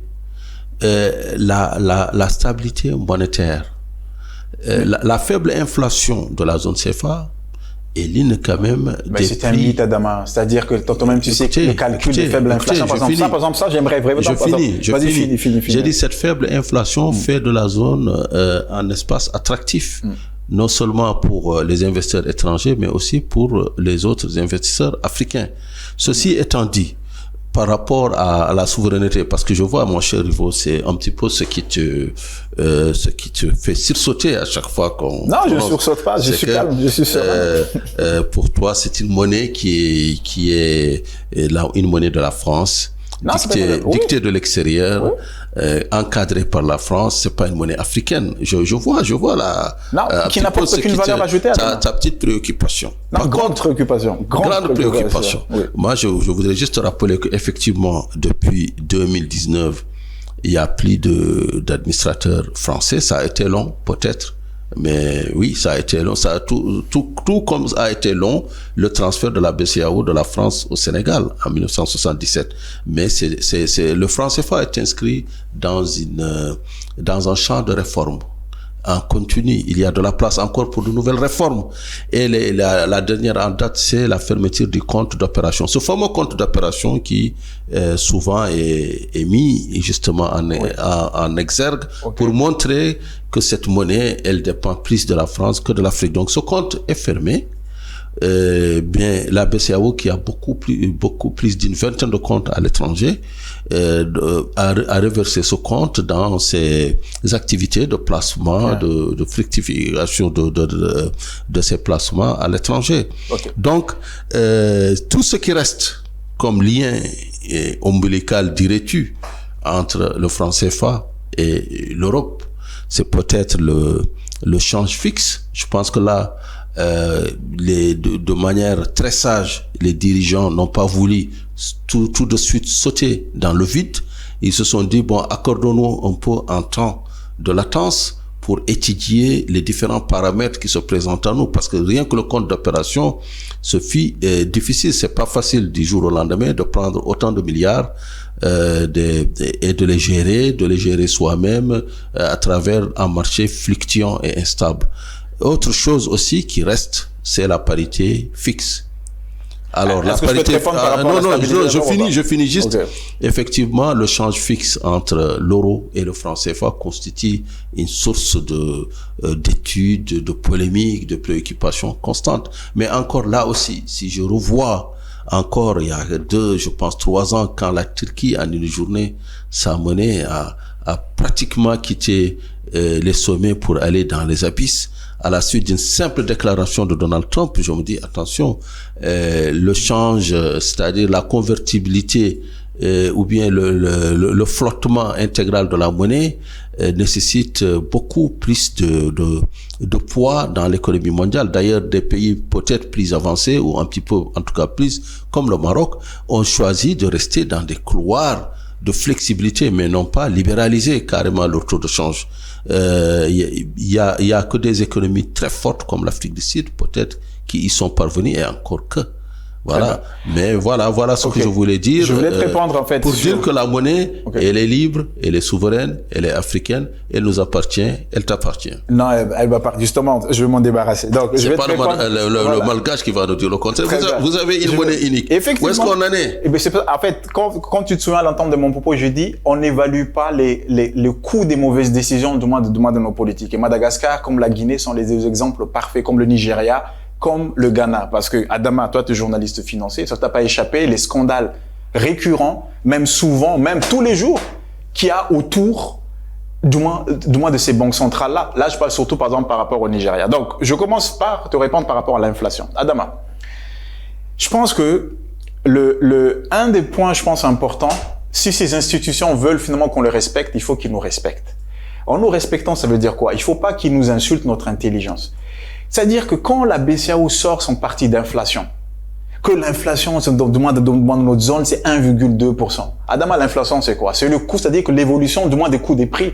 la stabilité monétaire. La faible inflation de la zone CFA est l'une quand même des c'est un mythe, Adama. C'est-à-dire que toi-même, tu sais que le calcul de faible inflation, par exemple, ça, j'aimerais vraiment... Je finis. J'ai dit cette faible inflation fait de la zone un espace attractif, non seulement pour les investisseurs étrangers, mais aussi pour les autres investisseurs africains. Ceci étant dit, par rapport à la souveraineté, parce que je vois, mon cher Rivo, c'est un petit peu ce qui te fait sursauter à chaque fois qu'on... Non, je ne sursaute pas, je suis calme, je suis serein. Pour toi, c'est une monnaie qui est une monnaie de la France, dictée de l'extérieur, encadrée par la France. C'est pas une monnaie africaine. Je vois la... Non, qui n'apporte aucune valeur ajoutée à ta petite préoccupation. Non, grande préoccupation. Grande préoccupation. Oui. Moi, je voudrais juste rappeler qu'effectivement, depuis 2019, il y a plus d'administrateurs français. Ça a été long, peut-être. Mais oui, ça a été long. Ça a tout comme ça a été long le transfert de la BCEAO de la France au Sénégal en 1977. Mais le franc CFA est inscrit dans un champ de réforme en continu. Il y a de la place encore pour de nouvelles réformes. Et la dernière en date, c'est la fermeture du compte d'opération. Ce fameux compte d'opération qui souvent est mis justement en exergue pour montrer que cette monnaie, elle dépend plus de la France que de l'Afrique. Donc ce compte est fermé. Bien, la BCEAO, qui a beaucoup plus d'une vingtaine de comptes à l'étranger, a reversé ce compte dans ses activités de placement, de fructification de ces placements à l'étranger. Donc, tout ce qui reste comme lien ombilical, dirais-tu, entre le franc CFA et l'Europe, c'est peut-être le change fixe. Je pense que là, de manière très sage, les dirigeants n'ont pas voulu tout de suite sauter dans le vide. Ils se sont dit, bon, accordons-nous un peu un temps de latence pour étudier les différents paramètres qui se présentent à nous, parce que rien que le compte d'opération se fit difficile. C'est pas facile du jour au lendemain de prendre autant de milliards et de les gérer soi-même à travers un marché fluctuant et instable. Autre chose aussi qui reste, c'est la parité fixe. Alors, la parité... je finis juste. Okay. Effectivement, le change fixe entre l'euro et le franc CFA constitue une source d'études, de polémiques, de préoccupations constantes. Mais encore là aussi, si je revois encore il y a 3 ans, quand la Turquie, en une journée, sa monnaie a pratiquement quitté les sommets pour aller dans les abysses, à la suite d'une simple déclaration de Donald Trump. Je me dis, attention, le change, c'est-à-dire la convertibilité ou bien le flottement intégral de la monnaie nécessite beaucoup plus de poids dans l'économie mondiale. D'ailleurs, des pays peut-être plus avancés ou un petit peu, en tout cas plus, comme le Maroc, ont choisi de rester dans des couloirs de flexibilité, mais non pas libéraliser carrément leur taux de change. Il y a que des économies très fortes comme l'Afrique du Sud, peut-être, qui y sont parvenues, et encore que. Voilà. Mais voilà ce que je voulais dire. Je voulais te répondre, en fait. Pour dire que la monnaie, elle est libre, elle est souveraine, elle est africaine, elle nous appartient, elle t'appartient. Non, elle va pas. Justement, je vais m'en débarrasser. Donc, je vais pas te répondre. le malgache qui va nous dire le contraire. Vous avez une monnaie unique. Effectivement. Où est-ce qu'on en est? Eh bien, en fait, quand tu te souviens à l'entente de mon propos, je dis, on n'évalue pas le coût des mauvaises décisions, du moins de nos politiques. Et Madagascar, comme la Guinée, sont les deux exemples parfaits, comme le Nigeria, comme le Ghana. Parce que, Adama, toi, tu es journaliste financier, ça t'a pas échappé, les scandales récurrents, même souvent, même tous les jours, qu'il y a autour, du moins de ces banques centrales-là. Là, je parle surtout, par exemple, par rapport au Nigeria. Donc, je commence par te répondre par rapport à l'inflation. Adama, je pense que un des points, je pense, importants, si ces institutions veulent finalement qu'on les respecte, il faut qu'ils nous respectent. En nous respectant, ça veut dire quoi? Il faut pas qu'ils nous insultent notre intelligence. C'est-à-dire que quand la BCEAO sort son parti d'inflation, que l'inflation, dans notre zone, c'est 1,2%. Adama, l'inflation, c'est quoi? C'est le coût, c'est-à-dire que l'évolution, du moins, des coûts des prix.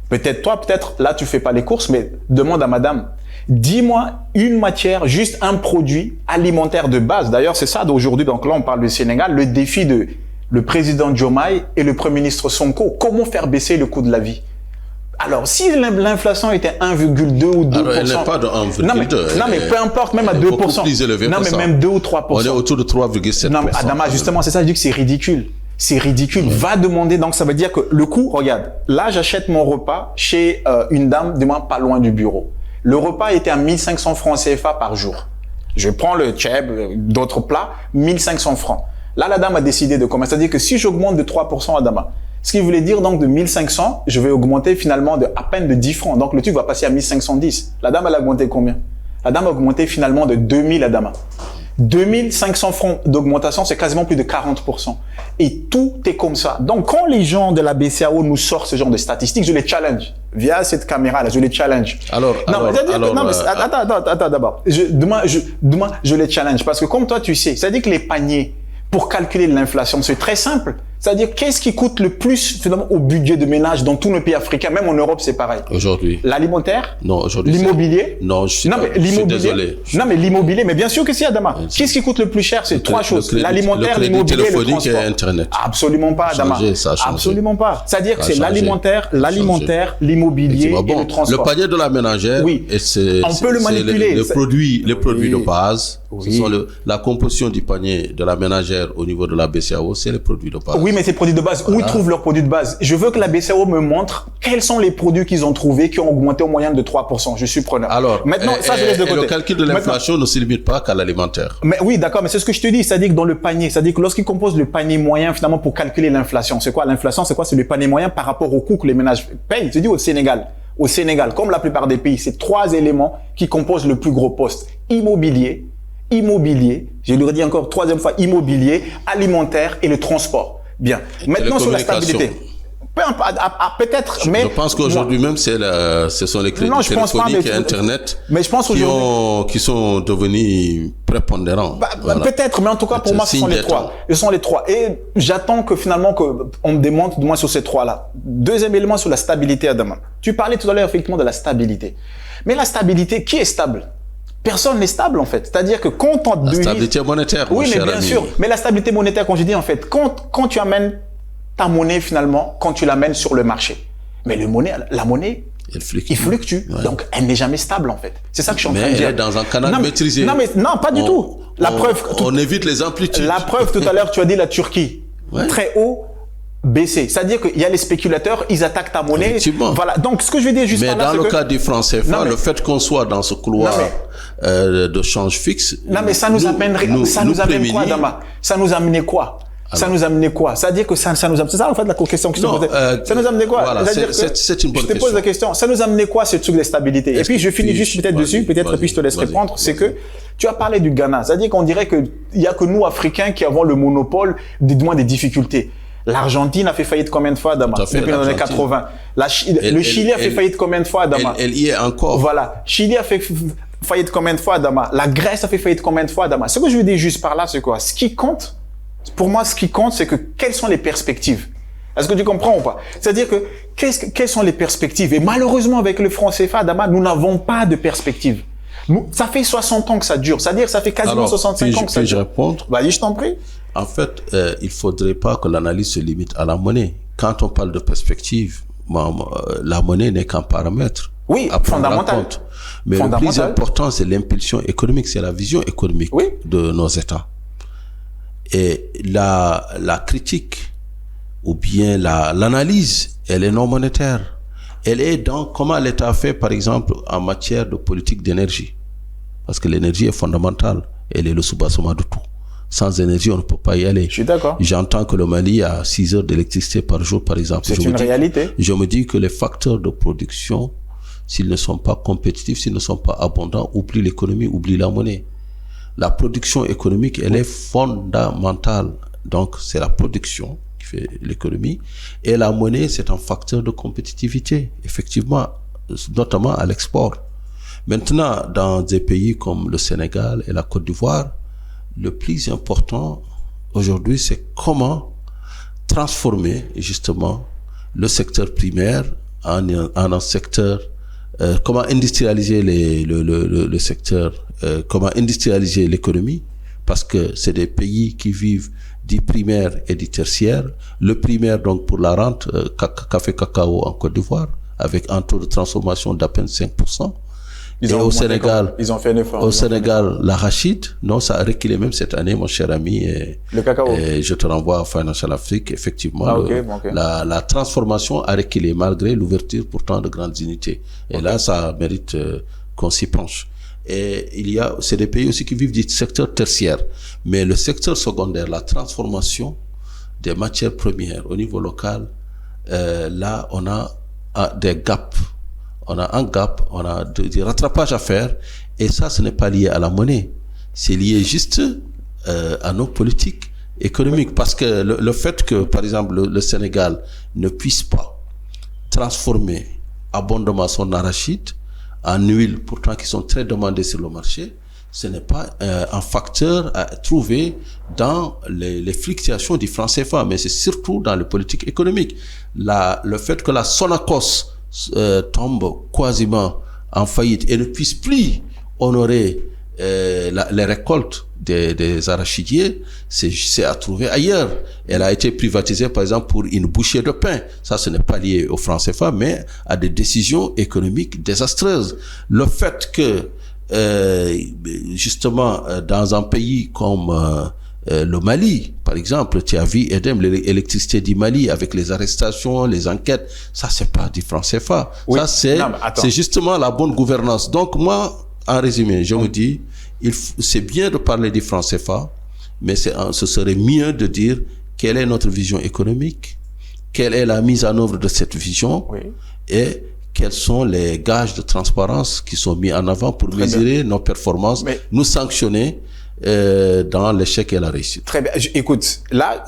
Peut-être toi, là, tu fais pas les courses, mais demande à madame. Dis-moi une matière, juste un produit alimentaire de base. D'ailleurs, c'est ça d'aujourd'hui. Donc là, on parle du Sénégal. Le défi de le président Diomaye et le premier ministre Sonko. Comment faire baisser le coût de la vie? Alors, si l'inflation était 1,2 ou 2%... Alors, elle n'est pas de 1,2. Non, mais peu importe, même à 2%. Plus élevé non, mais même 2 ou 3%. On est autour de 3,7%. Non, mais Adama, justement, c'est ça, je dis que c'est ridicule. C'est ridicule. Va demander, donc ça veut dire que le coût, regarde, là, j'achète mon repas chez une dame, du moins pas loin du bureau. Le repas était à 1500 francs CFA par jour. Je prends le tchèb, d'autres plats, 1500 francs. Là, la dame a décidé de commencer. C'est-à-dire que si j'augmente de 3% Adama, ce qui voulait dire donc de 1500, je vais augmenter finalement à peine de 10 francs. Donc le truc va passer à 1510. La dame, elle a augmenté combien? La dame a augmenté finalement de 2000 Adama. 2500 francs d'augmentation, c'est quasiment plus de 40%. Et tout est comme ça. Donc quand les gens de la BCEAO nous sortent ce genre de statistiques, je les challenge. Via cette caméra-là, je les challenge. Attends d'abord. Demain, je les challenge. Parce que comme toi, tu sais, c'est-à-dire que les paniers, pour calculer l'inflation, c'est très simple. C'est-à-dire, qu'est-ce qui coûte le plus, finalement, au budget de ménage dans tous nos pays africains? Même en Europe, c'est pareil. Aujourd'hui. L'alimentaire? Non, aujourd'hui. L'immobilier? Non, je suis désolé. Non, mais l'immobilier, mais bien sûr que si, Adama. Qu'est-ce qui coûte le plus cher? C'est trois choses. L'alimentaire, l'immobilier et le transport. Et Internet. Absolument pas, Adama. Absolument pas. C'est-à-dire que c'est l'alimentaire, l'immobilier et le transport. Le panier de la ménagère. Oui. On peut le manipuler. Les produits de base. Ce sont la composition du panier de la ménagère au niveau de la BCEAO, c'est les produits de base. Oui, mais ces produits de base, où ils trouvent leurs produits de base? Je veux que la BCEAO me montre quels sont les produits qu'ils ont trouvés qui ont augmenté en moyenne de 3%. Je suis preneur. Alors, maintenant, ça, je laisse de côté. Le calcul de l'inflation ne se limite pas qu'à l'alimentaire. Mais oui, d'accord, mais c'est ce que je te dis. C'est-à-dire que dans le panier, c'est-à-dire que lorsqu'ils composent le panier moyen, finalement, pour calculer l'inflation, c'est quoi l'inflation? C'est quoi? C'est le panier moyen par rapport au coût que les ménages payent. Je dis au Sénégal. Au Sénégal, comme la plupart des pays, c'est 3 éléments qui composent le plus gros poste. Immobilier, je le redis encore 3e fois, immobilier, alimentaire et le transport. Bien. Maintenant, sur la stabilité. Peut-être, mais... Je pense qu'aujourd'hui même, ce sont les crédits téléphoniques et Internet qui sont devenus prépondérants. Peut-être, mais en tout cas, pour moi, ce sont les 3. Ce sont les 3. Et j'attends que finalement, qu'on me démontre, du moins sur ces 3-là. Deuxième élément, sur la stabilité, Adama. Tu parlais tout à l'heure, effectivement, de la stabilité. Mais la stabilité, qui est stable? Personne n'est stable, en fait. C'est-à-dire que quand on... La stabilité monétaire, oui, mais bien sûr. Mais la stabilité monétaire, quand je dis, en fait, quand tu amènes ta monnaie, finalement, quand tu l'amènes sur le marché. Mais la monnaie, il fluctue. Ouais. Donc, elle n'est jamais stable, en fait. C'est ça que je suis en train de dire. Elle est dans un canal maîtrisé. Non, pas du tout. On évite les amplitudes. La preuve, tout à l'heure, tu as dit la Turquie. Ouais. Très haut. baisser. C'est-à-dire qu'il y a les spéculateurs, ils attaquent ta monnaie. Effectivement. Voilà. Donc, ce que je veux dire juste mais par là, dans le cas du franc CFA, le fait qu'on soit dans ce couloir de change fixe. Non, mais ça nous amène quoi, Adama? Ça nous amenait quoi? Ça nous amenait quoi? C'est-à-dire que ça nous amenait... C'est ça, en fait, la question que je te posais. Ça nous amenait quoi? Voilà, c'est une bonne question. Je te pose la question. Ça nous amenait quoi, ce truc de stabilité? Et puis, je finis juste peut-être dessus, peut-être, puis je te laisse répondre. C'est que tu as parlé du Ghana. C'est-à-dire qu'on dirait qu'il y a que nous, Africains, qui avons le monopole des difficultés. L'Argentine a fait faillite combien de fois, Adama? Depuis les années 80. Le Chili a fait faillite combien de fois, Adama? Elle y est encore. Voilà. Chili a fait faillite combien de fois, Adama? La Grèce a fait faillite combien de fois, Adama? Ce que je veux dire juste par là, c'est quoi? Ce qui compte, pour moi, ce qui compte, c'est que quelles sont les perspectives? Est-ce que tu comprends ou pas? C'est-à-dire que quelles sont les perspectives? Et malheureusement, avec le franc CFA, Adama, nous n'avons pas de perspectives. Ça fait 60 ans que ça dure. C'est-à-dire que ça fait quasiment 65 ans que ça dure. Puis-je répondre? Vas-y, je t'en prie. En fait, il faudrait pas que l'analyse se limite à la monnaie. Quand on parle de perspective, la monnaie n'est qu'un paramètre. Oui, fondamental. Mais le plus important, c'est l'impulsion économique, c'est la vision économique de nos États. Et la critique ou bien l'analyse, elle est non monétaire. Elle est dans comment l'État fait, par exemple, en matière de politique d'énergie. Parce que l'énergie est fondamentale. Elle est le soubassement de tout. Sans énergie, on ne peut pas y aller. Je suis d'accord. J'entends que le Mali a 6 heures d'électricité par jour, par exemple. C'est une réalité. Je me dis que les facteurs de production, s'ils ne sont pas compétitifs, s'ils ne sont pas abondants, oublient l'économie, oublient la monnaie. La production économique, elle est fondamentale. Donc, c'est la production qui fait l'économie. Et la monnaie, c'est un facteur de compétitivité, effectivement, notamment à l'export. Maintenant, dans des pays comme le Sénégal et la Côte d'Ivoire, le plus important aujourd'hui, c'est comment transformer justement le secteur primaire en un secteur, comment industrialiser le secteur, comment industrialiser l'économie, parce que c'est des pays qui vivent du primaire et du tertiaire. Le primaire, donc, pour la rente, café cacao en Côte d'Ivoire, avec un taux de transformation d'à peine 5%. Et au Sénégal, ils ont fait un effort. Au Sénégal, l'arachide, non, ça a reculé même cette année, mon cher ami. Et, le cacao. Et je te renvoie à Financial Afrique, effectivement. Okay. La transformation a reculé malgré l'ouverture pourtant de grandes unités. Et là, ça mérite qu'on s'y penche. Et c'est des pays aussi qui vivent du secteur tertiaire. Mais le secteur secondaire, la transformation des matières premières au niveau local, là, on a des gaps. On a un gap, on a des rattrapages à faire, et ça, ce n'est pas lié à la monnaie. C'est lié juste à nos politiques économiques. Parce que le fait que, par exemple, le Sénégal ne puisse pas transformer abondamment son arachide en huile, pourtant qui sont très demandées sur le marché, ce n'est pas un facteur à trouver dans les fluctuations du franc CFA, mais c'est surtout dans les politiques économiques. Le fait que la Sonacos tombe quasiment en faillite et ne puisse plus honorer les récoltes des arachidiers, c'est à trouver ailleurs. Elle a été privatisée, par exemple, pour une bouchée de pain. Ça, ce n'est pas lié au franc CFA, mais à des décisions économiques désastreuses. Le fait que, justement, dans un pays comme le Mali, par exemple, tu as vu Edem, l'électricité du Mali avec les arrestations, les enquêtes, ça c'est pas du franc CFA. Oui. Ça c'est justement la bonne gouvernance. Donc moi, en résumé, je me dis, c'est bien de parler du franc CFA, mais ce serait mieux de dire quelle est notre vision économique, quelle est la mise en œuvre de cette vision, et quels sont les gages de transparence qui sont mis en avant pour mesurer nos performances, nous sanctionner dans l'échec et la réussite. Très bien. Écoute, là,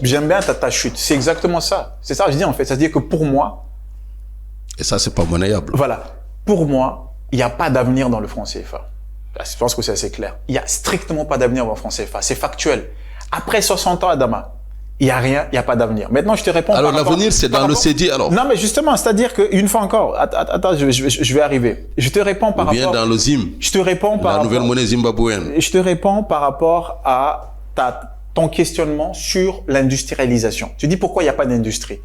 j'aime bien ta chute. C'est exactement ça. C'est ça que je dis en fait. C'est-à-dire que pour moi... Et ça, c'est pas monnayable. Voilà. Pour moi, il n'y a pas d'avenir dans le franc CFA. Je pense que c'est assez clair. Il n'y a strictement pas d'avenir dans le franc CFA. C'est factuel. Après 60 ans, Adama, il n'y a rien, il n'y a pas d'avenir. Maintenant, je te réponds. Alors, l'avenir, c'est dans le CEDI, alors. Non, mais justement, c'est-à-dire qu'une fois encore, attends, je vais arriver. Je te réponds par rapport. Ou bien dans le ZIM. Je te réponds par rapport. La nouvelle monnaie zimbabwéenne. Je te réponds par rapport à ton questionnement sur l'industrialisation. Tu dis pourquoi il n'y a pas d'industrie.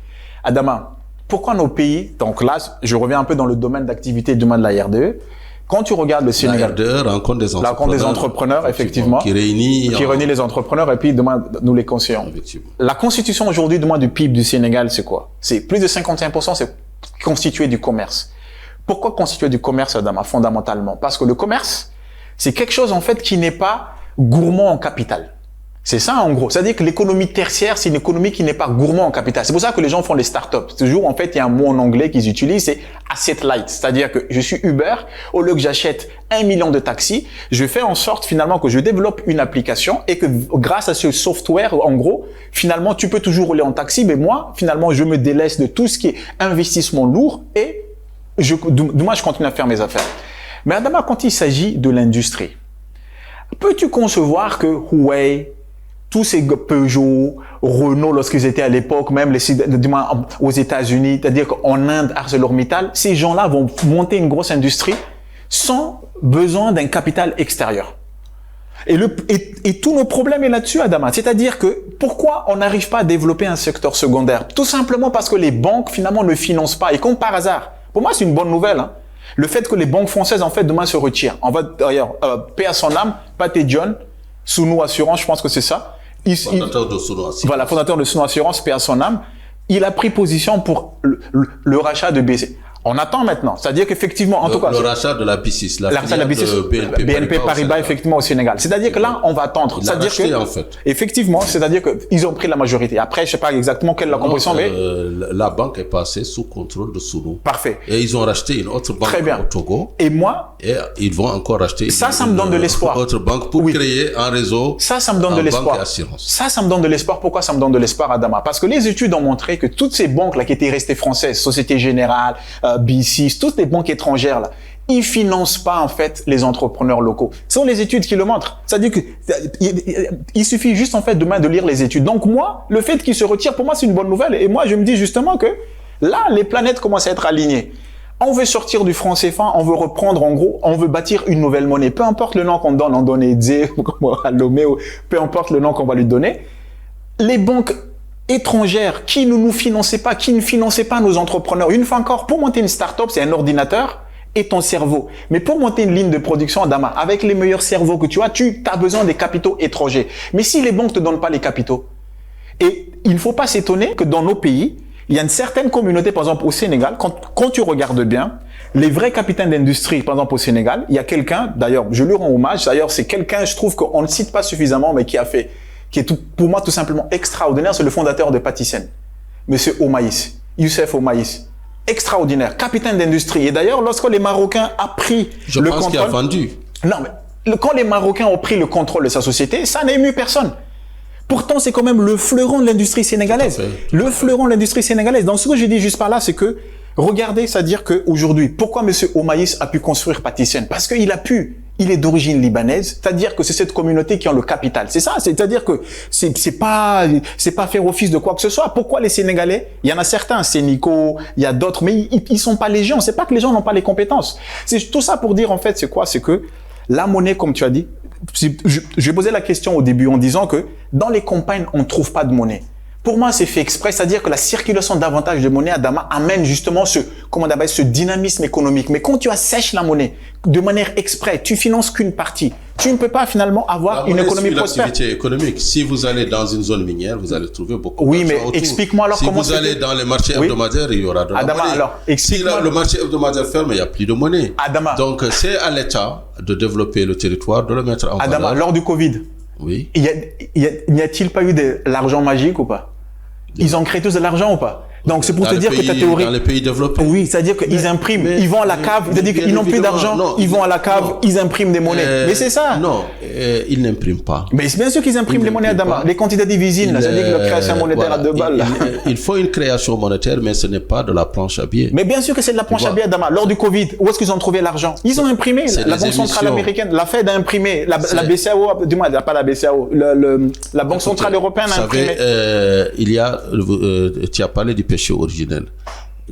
Adama, pourquoi nos pays, donc là, je reviens un peu dans le domaine d'activité du domaine de la RDE, Quand tu regardes le Sénégal, la rencontre des entrepreneurs, effectivement, qui réunit les entrepreneurs et puis demain nous les conseillons. La constitution aujourd'hui du PIB du Sénégal, c'est quoi? C'est plus de 55%, c'est constitué du commerce. Pourquoi constituer du commerce, Adama, fondamentalement? Parce que le commerce, c'est quelque chose en fait qui n'est pas gourmand en capital. C'est ça en gros. C'est-à-dire que l'économie tertiaire, c'est une économie qui n'est pas gourmand en capital. C'est pour ça que les gens font les startups. Toujours, en fait, il y a un mot en anglais qu'ils utilisent, c'est asset light. C'est-à-dire que je suis Uber, au lieu que j'achète 1 million de taxis, je fais en sorte finalement que je développe une application et que grâce à ce software, en gros, finalement, tu peux toujours rouler en taxi, mais moi, finalement, je me délaisse de tout ce qui est investissement lourd et moi, je continue à faire mes affaires. Mais Adama, quand il s'agit de l'industrie, peux-tu concevoir que Huawei, tous ces Peugeot, Renault, lorsqu'ils étaient à l'époque, même aux États-Unis, c'est-à-dire qu'en Inde, ArcelorMittal, ces gens-là vont monter une grosse industrie sans besoin d'un capital extérieur. Et tous nos problèmes est là-dessus, Adama. C'est-à-dire que pourquoi on n'arrive pas à développer un secteur secondaire? Tout simplement parce que les banques, finalement, ne financent pas. Et comme par hasard, pour moi, c'est une bonne nouvelle, hein. Le fait que les banques françaises, en fait, demain se retirent. On va, d'ailleurs, paix à son âme, Pathé John, Sounou Assurance, je pense que c'est ça. Fondateur de Sounou Assurance. Voilà, fondateur de Sounou Assurance, paix à son âme. Il a pris position pour le rachat de BC. On attend maintenant. C'est-à-dire qu'effectivement, en tout cas. Le rachat de la B6, la rachat de la B6, BNP Paribas, effectivement, au Sénégal. C'est-à-dire que là, on va attendre. C'est-à-dire que, en fait. Effectivement, c'est-à-dire qu'ils ont pris la majorité. Après, je sais pas exactement quelle est la composition, mais. La banque est passée sous contrôle de Sounou. Parfait. Et ils ont racheté une autre banque au Togo. Et moi. Et ils vont encore racheter ça me donne de l'espoir. Une autre banque pour créer un réseau. Ça me donne de l'espoir. Ça me donne de l'espoir. Pourquoi ça me donne de l'espoir, Adama? Parce que les études ont montré que toutes ces banques-là qui étaient restées françaises, Société Générale, B6, toutes les banques étrangères là, ils financent pas en fait les entrepreneurs locaux. Ce sont les études qui le montrent. C'est-à-dire que il suffit juste en fait demain de lire les études. Donc moi, le fait qu'ils se retirent, pour moi c'est une bonne nouvelle. Et moi je me dis justement que là les planètes commencent à être alignées. On veut sortir du franc CFA, on veut reprendre en gros, on veut bâtir une nouvelle monnaie. Peu importe le nom qu'on donne, on donne Edze, peu importe le nom qu'on va lui donner. Les banques étrangères qui ne nous finançaient pas, qui ne finançaient pas nos entrepreneurs. Une fois encore, pour monter une start-up, c'est un ordinateur et ton cerveau. Mais pour monter une ligne de production, Adama, avec les meilleurs cerveaux que tu as besoin des capitaux étrangers. Mais si les banques te donnent pas les capitaux, et il ne faut pas s'étonner que dans nos pays, il y a une certaine communauté, par exemple au Sénégal, quand tu regardes bien, les vrais capitaines d'industrie, par exemple au Sénégal, il y a quelqu'un, d'ailleurs, je lui rends hommage, d'ailleurs c'est quelqu'un, je trouve qu'on ne cite pas suffisamment, mais qui est pour moi tout simplement extraordinaire, c'est le fondateur de Patisen, Monsieur Omaïs, Youssef Omaïs. Extraordinaire, capitaine d'industrie. Et d'ailleurs, lorsque les Marocains ont pris le contrôle... Je pense qu'il a vendu. Non, mais quand les Marocains ont pris le contrôle de sa société, ça n'a ému personne. Pourtant, c'est quand même le fleuron de l'industrie sénégalaise. Le fleuron de l'industrie sénégalaise. Donc, ce que je dis juste par là, c'est que, regardez, c'est-à-dire qu'aujourd'hui, pourquoi Monsieur Omaïs a pu construire Patisen? Parce qu'il a pu... Il est d'origine libanaise, c'est-à-dire que c'est cette communauté qui a le capital. C'est ça, c'est-à-dire que c'est pas faire office de quoi que ce soit. Pourquoi les Sénégalais? Il y en a certains, c'est Nico, il y a d'autres, mais ils sont pas légion. C'est pas que les gens n'ont pas les compétences. C'est tout ça pour dire en fait, c'est quoi? C'est que la monnaie, comme tu as dit, j'ai posé la question au début en disant que dans les campagnes, on trouve pas de monnaie. Pour moi, c'est fait exprès, c'est-à-dire que la circulation davantage de monnaie, Adama, amène justement ce dynamisme économique. Mais quand tu assèches la monnaie de manière exprès, tu finances qu'une partie. Tu ne peux pas finalement avoir une économie prospère. L'activité économique. Si vous allez dans une zone minière, vous allez trouver beaucoup. Oui, mais explique-moi alors comment. Si vous allez dans les marchés hebdomadaires, il y aura de la monnaie. Alors, explique-moi. Si le marché hebdomadaire ferme, il n'y a plus de monnaie. Adama. Donc, c'est à l'État de développer le territoire, de le mettre en valeur. Adama, lors du Covid. Oui. N'y a-t-il pas eu de l'argent magique ou pas? Ils ont créé tous de l'argent ou pas? Donc c'est pour te dire que ta théorie. Dans les pays développés. Oui, c'est-à-dire qu'ils impriment, ils vont à la cave, c'est-à-dire qu'ils n'ont plus d'argent, ils vont à la cave, ils impriment des monnaies. Mais c'est ça. Non, ils n'impriment pas. Mais c'est bien sûr qu'ils impriment les monnaies, Adama. Les quantitative easing, c'est-à-dire que la création monétaire à 2 balles. Il faut une création monétaire, mais ce n'est pas de la planche à billets. Mais bien sûr que c'est de la planche à billets, Adama. Lors du Covid, où est-ce qu'ils ont trouvé l'argent? Ils ont imprimé. La Banque centrale américaine, la Fed a imprimé, la BCAO, du moins, pas la BCAO, la Banque centrale européenne a imprimé. Tu as parlé du péché originel.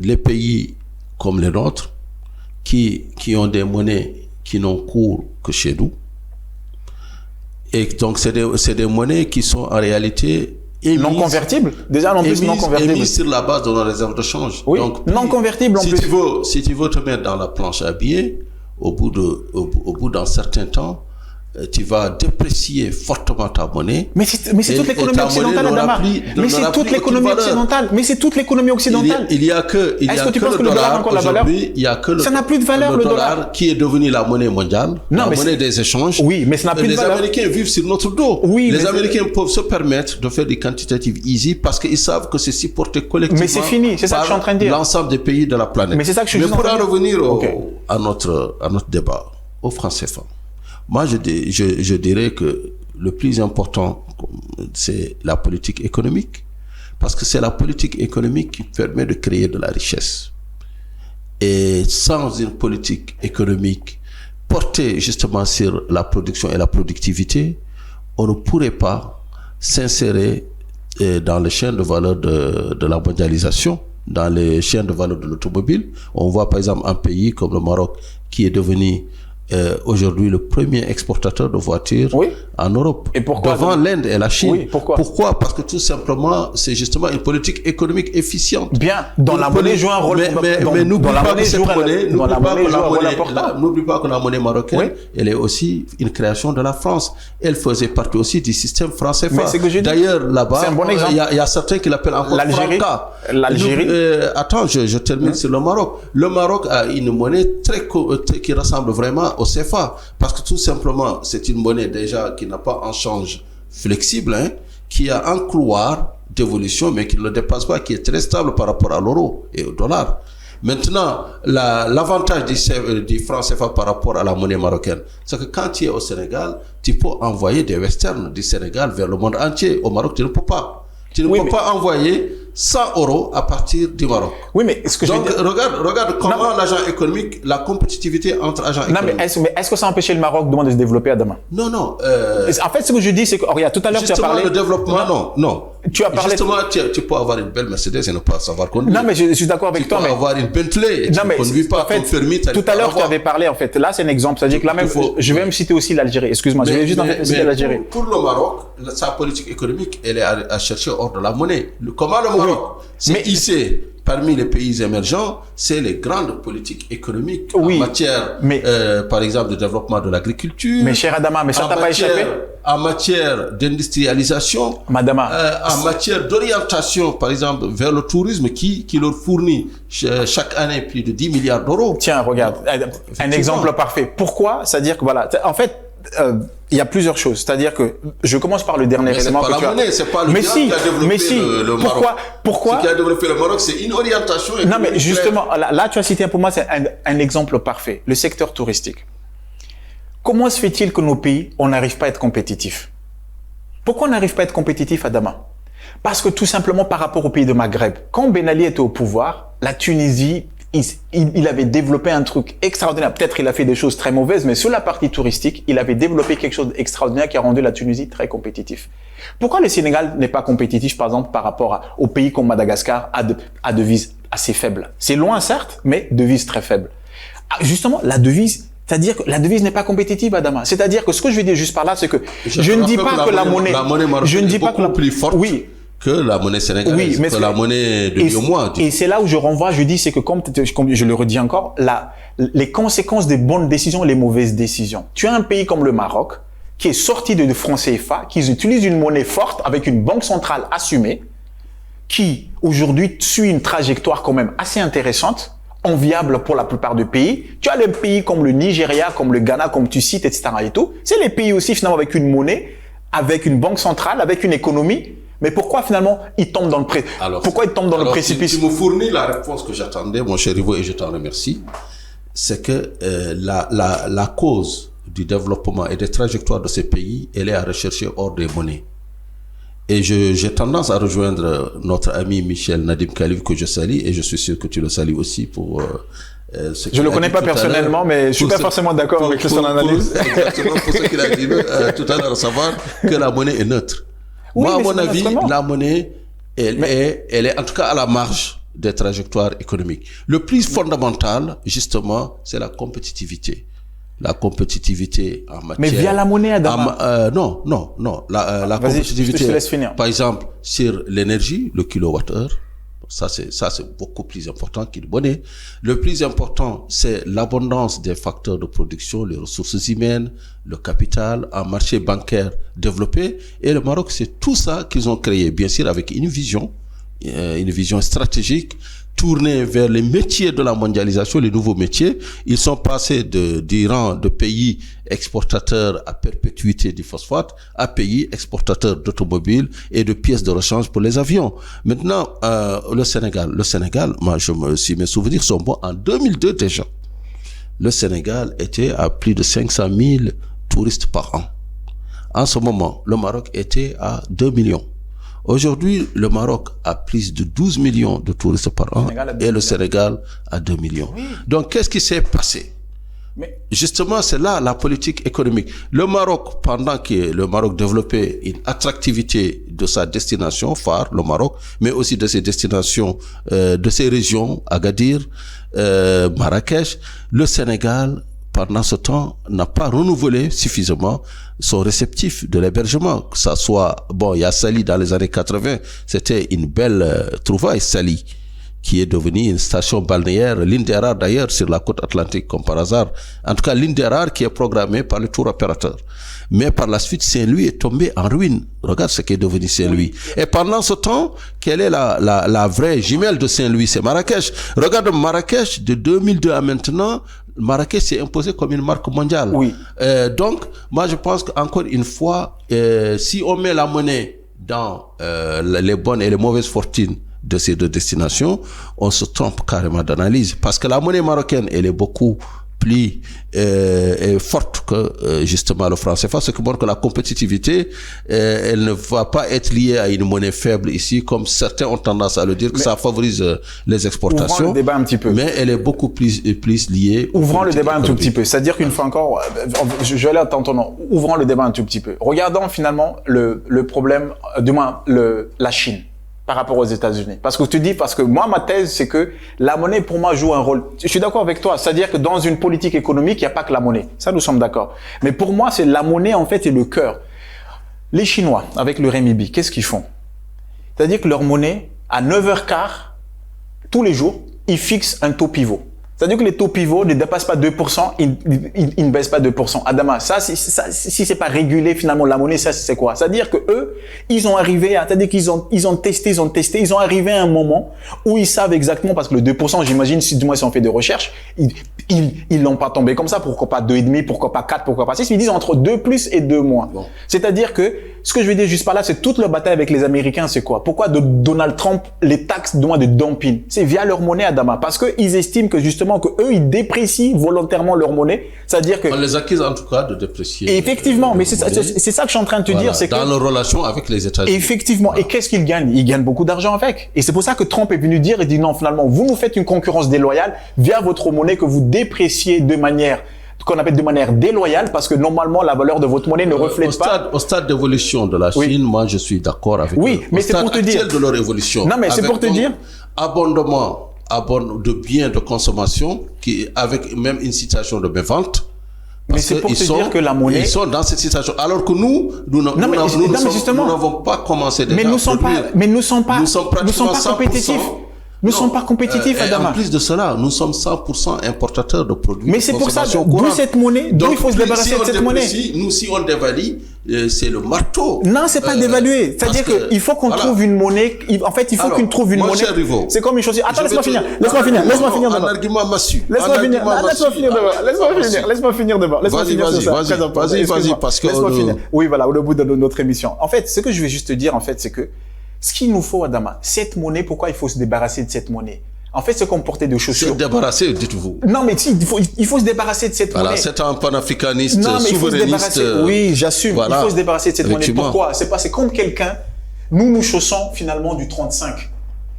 Les pays comme les nôtres, qui ont des monnaies qui n'ont cours que chez nous, et donc c'est des monnaies qui sont en réalité émises, non convertibles, déjà en plus non convertibles, émises sur la base de nos réserves de change. Oui, donc, non convertibles en plus. Si tu veux te mettre dans la planche à billets, au bout d'un certain temps, tu vas déprécier fortement ta monnaie. Mais c'est toute l'économie occidentale, Adama. Mais c'est toute l'économie occidentale. Mais c'est toute l'économie occidentale. Il y a que le dollar aujourd'hui. Il y a que ça n'a plus de valeur, le dollar qui est devenu la monnaie mondiale, la monnaie des échanges. Oui, mais ça n'a plus de valeur. Les Américains vivent sur notre dos. Oui, les Américains peuvent se permettre de faire des quantitative easy parce qu'ils savent que c'est supporté collectivement. Mais c'est fini, c'est ça que je suis en train de dire. L'ensemble des pays de la planète. Mais c'est ça que je suis en train de dire. Mais pour en revenir à notre débat, au franc CFA. Moi, je dirais que le plus important, c'est la politique économique, parce que c'est la politique économique qui permet de créer de la richesse. Et sans une politique économique portée justement sur la production et la productivité, on ne pourrait pas s'insérer dans les chaînes de valeur de la mondialisation, dans les chaînes de valeur de l'automobile. On voit par exemple un pays comme le Maroc qui est devenu aujourd'hui le premier exportateur de voitures en Europe. Et pourquoi devant l'Inde et la Chine. Oui, pourquoi Parce que tout simplement, c'est justement une politique économique efficiente. Bien, dans la monnaie joue un rôle mais n'oublie pas que la monnaie marocaine, elle est aussi une création de la France. Elle faisait partie aussi du système franc CFA. D'ailleurs, là-bas, il y a certains qui l'appellent encore franca. L'Algérie. Attends, je termine sur le Maroc. Le Maroc a une monnaie qui ressemble vraiment au CFA, parce que tout simplement c'est une monnaie déjà qui n'a pas un change flexible, qui a un couloir d'évolution mais qui ne le dépasse pas, qui est très stable par rapport à l'euro et au dollar. Maintenant, l'avantage du franc CFA par rapport à la monnaie marocaine, c'est que quand tu es au Sénégal, tu peux envoyer des westerns du Sénégal vers le monde entier. Au Maroc, tu ne peux pas. Tu ne peux pas envoyer 100 € à partir du Maroc. Oui, mais est-ce que donc regarde comment l'agent économique, la compétitivité entre agents économiques. Mais est-ce que ça a empêché le Maroc de se développer à demain? Non. En fait, ce que je dis, c'est que regarde, tout à l'heure tu as parlé le développement. Non. Tu as parlé. Justement, tu peux avoir une belle Mercedes et ne pas savoir conduire. Non, mais je suis d'accord avec toi. Tu peux avoir une Bentley et tu ne conduis pas. En fait, tout à l'heure tu avais parlé. En fait, là c'est un exemple. C'est-à-dire que là même, je vais me citer aussi l'Algérie. Excuse-moi, je vais juste citer l'Algérie. Pour le Maroc, sa politique économique, elle est à chercher hors de la monnaie. Comment le Maroc s'est hissé parmi les pays émergents, c'est les grandes politiques économiques en matière, par exemple, de développement de l'agriculture. Mais cher Adama, mais ça t'a pas échappé? En matière d'industrialisation, en matière d'orientation, par exemple, vers le tourisme qui leur fournit chaque année plus de 10 milliards d'euros. Tiens, regarde, un exemple parfait. Pourquoi? C'est-à-dire que voilà, en fait, il y a plusieurs choses. C'est-à-dire que je commence par le dernier élément que tu as. C'est pas le Maroc qui a développé le Maroc. Pourquoi? Ce qui a développé le Maroc, c'est une orientation. Non, mais justement, là, tu as cité pour moi, c'est un exemple parfait. Le secteur touristique. Comment se fait-il que nos pays, on n'arrive pas à être compétitifs? Pourquoi on n'arrive pas à être compétitif, Adama? Parce que tout simplement par rapport aux pays de Maghreb. Quand Ben Ali était au pouvoir, la Tunisie, il avait développé un truc extraordinaire. Peut-être il a fait des choses très mauvaises, mais sur la partie touristique, il avait développé quelque chose d'extraordinaire qui a rendu la Tunisie très compétitif. Pourquoi le Sénégal n'est pas compétitif, par exemple, par rapport aux pays comme Madagascar, à devise assez faible? C'est loin, certes, mais devise très faible. Justement, la devise, c'est-à-dire que la devise n'est pas compétitive, Adama. C'est-à-dire que ce que je veux dire juste par là, c'est que je ne dis pas que la monnaie je ne dis pas que la plus forte. Oui. Que la monnaie sénégalaise, que la monnaie de Biomois. Et c'est là où je renvoie, je dis, c'est que comme je le redis encore, les conséquences des bonnes décisions et les mauvaises décisions. Tu as un pays comme le Maroc, qui est sorti de franc CFA, qui utilise une monnaie forte avec une banque centrale assumée, qui aujourd'hui suit une trajectoire quand même assez intéressante, enviable pour la plupart des pays. Tu as les pays comme le Nigeria, comme le Ghana, comme tu cites, etc. et tout. C'est les pays aussi finalement avec une monnaie, avec une banque centrale, avec une économie. Mais pourquoi finalement ils tombent dans le précipice? Tu me fournis la réponse que j'attendais, mon cher Ivo, et je t'en remercie. C'est que la cause du développement et des trajectoires de ces pays, elle est à rechercher hors des monnaies. Et j'ai tendance à rejoindre notre ami Michel Nadim Khalif, que je salue, et je suis sûr que tu le salues aussi pour... je ne le connais pas personnellement, mais je suis pas forcément d'accord avec son analyse. Exactement, pour ce qu'il a dit tout à l'heure, à savoir que la monnaie est neutre. Oui, moi, à mon avis, la monnaie, elle est en tout cas à la marge des trajectoires économiques. Le plus fondamental, justement, c'est la compétitivité. La compétitivité en matière... Mais via la monnaie, Adama. Non. La compétitivité, je te laisse finir. Par exemple, sur l'énergie, le kilowattheure, Ça, c'est beaucoup plus important qu'une monnaie. Le plus important, c'est l'abondance des facteurs de production, les ressources humaines, le capital, un marché bancaire développé. Et le Maroc, c'est tout ça qu'ils ont créé, bien sûr, avec une vision stratégique, tournés vers les métiers de la mondialisation, les nouveaux métiers. Ils sont passés d'Iran, de pays exportateurs à perpétuité du phosphate, à pays exportateurs d'automobiles et de pièces de rechange pour les avions. Maintenant, le Sénégal, moi, si mes souvenirs sont bons, en 2002 déjà, le Sénégal était à plus de 500 000 touristes par an. En ce moment, le Maroc était à 2 millions. Aujourd'hui, le Maroc a plus de 12 millions de touristes par an et le Sénégal a 2 millions. Oui. Donc, qu'est-ce qui s'est passé? Justement, c'est là la politique économique. Le Maroc, pendant que le Maroc développait une attractivité de sa destination phare, le Maroc, mais aussi de ses destinations, de ses régions, Agadir, Marrakech, le Sénégal, pendant ce temps, n'a pas renouvelé suffisamment son réceptif de l'hébergement. Que ça soit, bon, il y a Sali dans les années 80, c'était une belle trouvaille, Sali, qui est devenue une station balnéaire, l'une des rares d'ailleurs sur la côte atlantique, comme par hasard. En tout cas, l'une des rares qui est programmée par le tour opérateur. Mais par la suite, Saint-Louis est tombé en ruine. Regarde ce qui est devenu Saint-Louis. Et pendant ce temps, quelle est la vraie jumelle de Saint-Louis? C'est Marrakech. Regarde Marrakech, de 2002 à maintenant, Marrakech s'est imposé comme une marque mondiale. Oui. Donc, moi je pense qu'encore une fois, si on met la monnaie dans les bonnes et les mauvaises fortunes de ces deux destinations, on se trompe carrément d'analyse. Parce que la monnaie marocaine, elle est beaucoup plus forte que justement le franc CFA, ce qui montre que la compétitivité, elle ne va pas être liée à une monnaie faible ici, comme certains ont tendance à le dire, que ça favorise les exportations. Ouvrons le débat un petit peu. Mais elle est beaucoup plus liée. Ouvrons le débat un tout petit peu. C'est-à-dire qu'une fois encore, je vais aller à ton nom. Ouvrons le débat un tout petit peu. Regardons finalement le problème, du moins la Chine par rapport aux États-Unis. Parce que moi, ma thèse, c'est que la monnaie, pour moi, joue un rôle. Je suis d'accord avec toi. C'est-à-dire que dans une politique économique, il n'y a pas que la monnaie. Ça, nous sommes d'accord. Mais pour moi, c'est la monnaie, en fait, est le cœur. Les Chinois, avec le renminbi, qu'est-ce qu'ils font? C'est-à-dire que leur monnaie, à 9h15, tous les jours, ils fixent un taux pivot. C'est-à-dire que les taux pivots ne dépassent pas 2%, ils ne baissent pas 2%. Adama, si c'est pas régulé, finalement, la monnaie, ça, c'est quoi? C'est-à-dire que eux, ils ont arrivé c'est-à-dire qu'ils ont testé, ils ont arrivé à un moment où ils savent exactement, parce que le 2%, j'imagine, si on fait des recherches, ils l'ont pas tombé comme ça. Pourquoi pas 2,5, pourquoi pas 4, pourquoi pas 6? Ils disent entre 2 plus et 2 moins. Bon. C'est-à-dire que, ce que je veux dire juste par là, c'est toute leur bataille avec les Américains, c'est quoi? Pourquoi Donald Trump les taxe de dumping? C'est via leur monnaie, Adama. Parce que ils estiment que justement, que eux, ils déprécient volontairement leur monnaie. C'est-à-dire que... On les accuse en tout cas de déprécier. Et effectivement, mais c'est ça que je suis en train de te dire, c'est que... Dans nos relations avec les États-Unis. Effectivement. Voilà. Et qu'est-ce qu'ils gagnent? Ils gagnent beaucoup d'argent avec. Et c'est pour ça que Trump est venu dire, il dit non, finalement, vous nous faites une concurrence déloyale via votre monnaie que vous dépréciez de manière qu'on appelle de manière déloyale, parce que normalement la valeur de votre monnaie ne reflète pas. Au stade d'évolution de la Chine, oui. Moi je suis d'accord avec eux. Oui, mais c'est pour te dire. De leur évolution. Non, mais c'est pour te dire. Abondement de biens de consommation, qui avec même une situation de mévente. Mais c'est pour te dire que la monnaie. Ils sont dans cette situation. Alors que nous n'avons pas commencé déjà. Mais nous ne sommes pas compétitifs. Nous ne sommes pas compétitifs, Adama. En plus de cela, nous sommes 100% importateurs de produits. Mais c'est pour ça, d'où cette monnaie, d'où il faut se débarrasser de cette monnaie. Nous, si on dévalue, c'est le marteau. Non, c'est pas dévaluer. C'est-à-dire qu'il faut qu'on trouve une monnaie. En fait, il faut qu'on trouve une monnaie. C'est comme une chose. Attends, laisse-moi finir. Laisse-moi finir d'abord. Un argument massu. Laisse-moi finir d'abord. Vas-y, parce que. Laisse-moi finir. Oui, voilà, au bout de notre émission. En fait, ce que je vais juste te dire, en fait, c'est que ce qu'il nous faut, Adama, cette monnaie, pourquoi il faut se débarrasser de cette monnaie? En fait, c'est comme porter des chaussures. Se débarrasser, dites-vous. Non, mais si, il faut se débarrasser de cette monnaie. C'est un panafricaniste, souverainiste. Oui, j'assume. Voilà. Il faut se débarrasser de cette monnaie. Pourquoi? C'est comme quelqu'un, nous chaussons finalement du 35.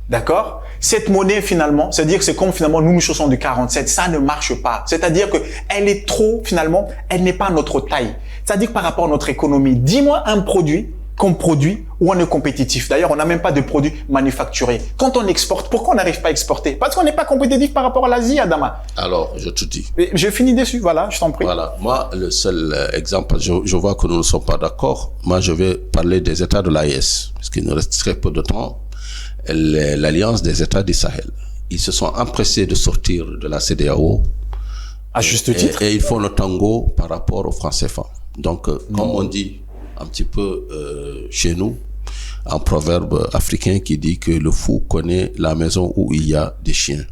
D'accord? Cette monnaie, finalement, c'est-à-dire que c'est comme finalement nous chaussons du 47. Ça ne marche pas. C'est-à-dire que elle est trop, finalement, elle n'est pas notre taille. C'est-à-dire que par rapport à notre économie, dis-moi un produit qu'on produit où on est compétitif. D'ailleurs, on n'a même pas de produits manufacturés. Quand on exporte, pourquoi on n'arrive pas à exporter? Parce qu'on n'est pas compétitif par rapport à l'Asie, Adama. Alors, je te dis. Je finis dessus, voilà, je t'en prie. Voilà, moi, le seul exemple, je vois que nous ne sommes pas d'accord. Moi, je vais parler des États de l'AES, parce qu'il nous reste très peu de temps. l'Alliance des États du Sahel. Ils se sont empressés de sortir de la CEDEAO. À juste titre. Et ils font le tango par rapport au franc CFA. Donc, comme on dit un petit peu chez nous, un proverbe africain qui dit que le fou connaît la maison où il y a des chiens.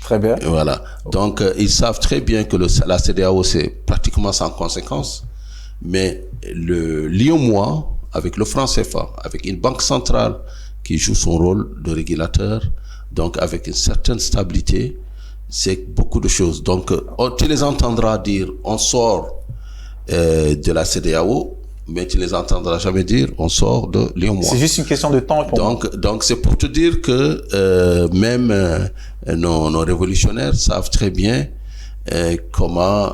Très bien. Et voilà. Donc, ils savent très bien que la CEDEAO, c'est pratiquement sans conséquence. Mais l'IOMOA, avec le franc CFA, avec une banque centrale qui joue son rôle de régulateur, donc avec une certaine stabilité, c'est beaucoup de choses. Donc, tu les entendras dire, on sort de la CEDEAO, mais tu les entendras jamais dire, on sort de l'IOMOA. C'est juste une question de temps pour moi. Donc, c'est pour te dire que même nos révolutionnaires savent très bien comment,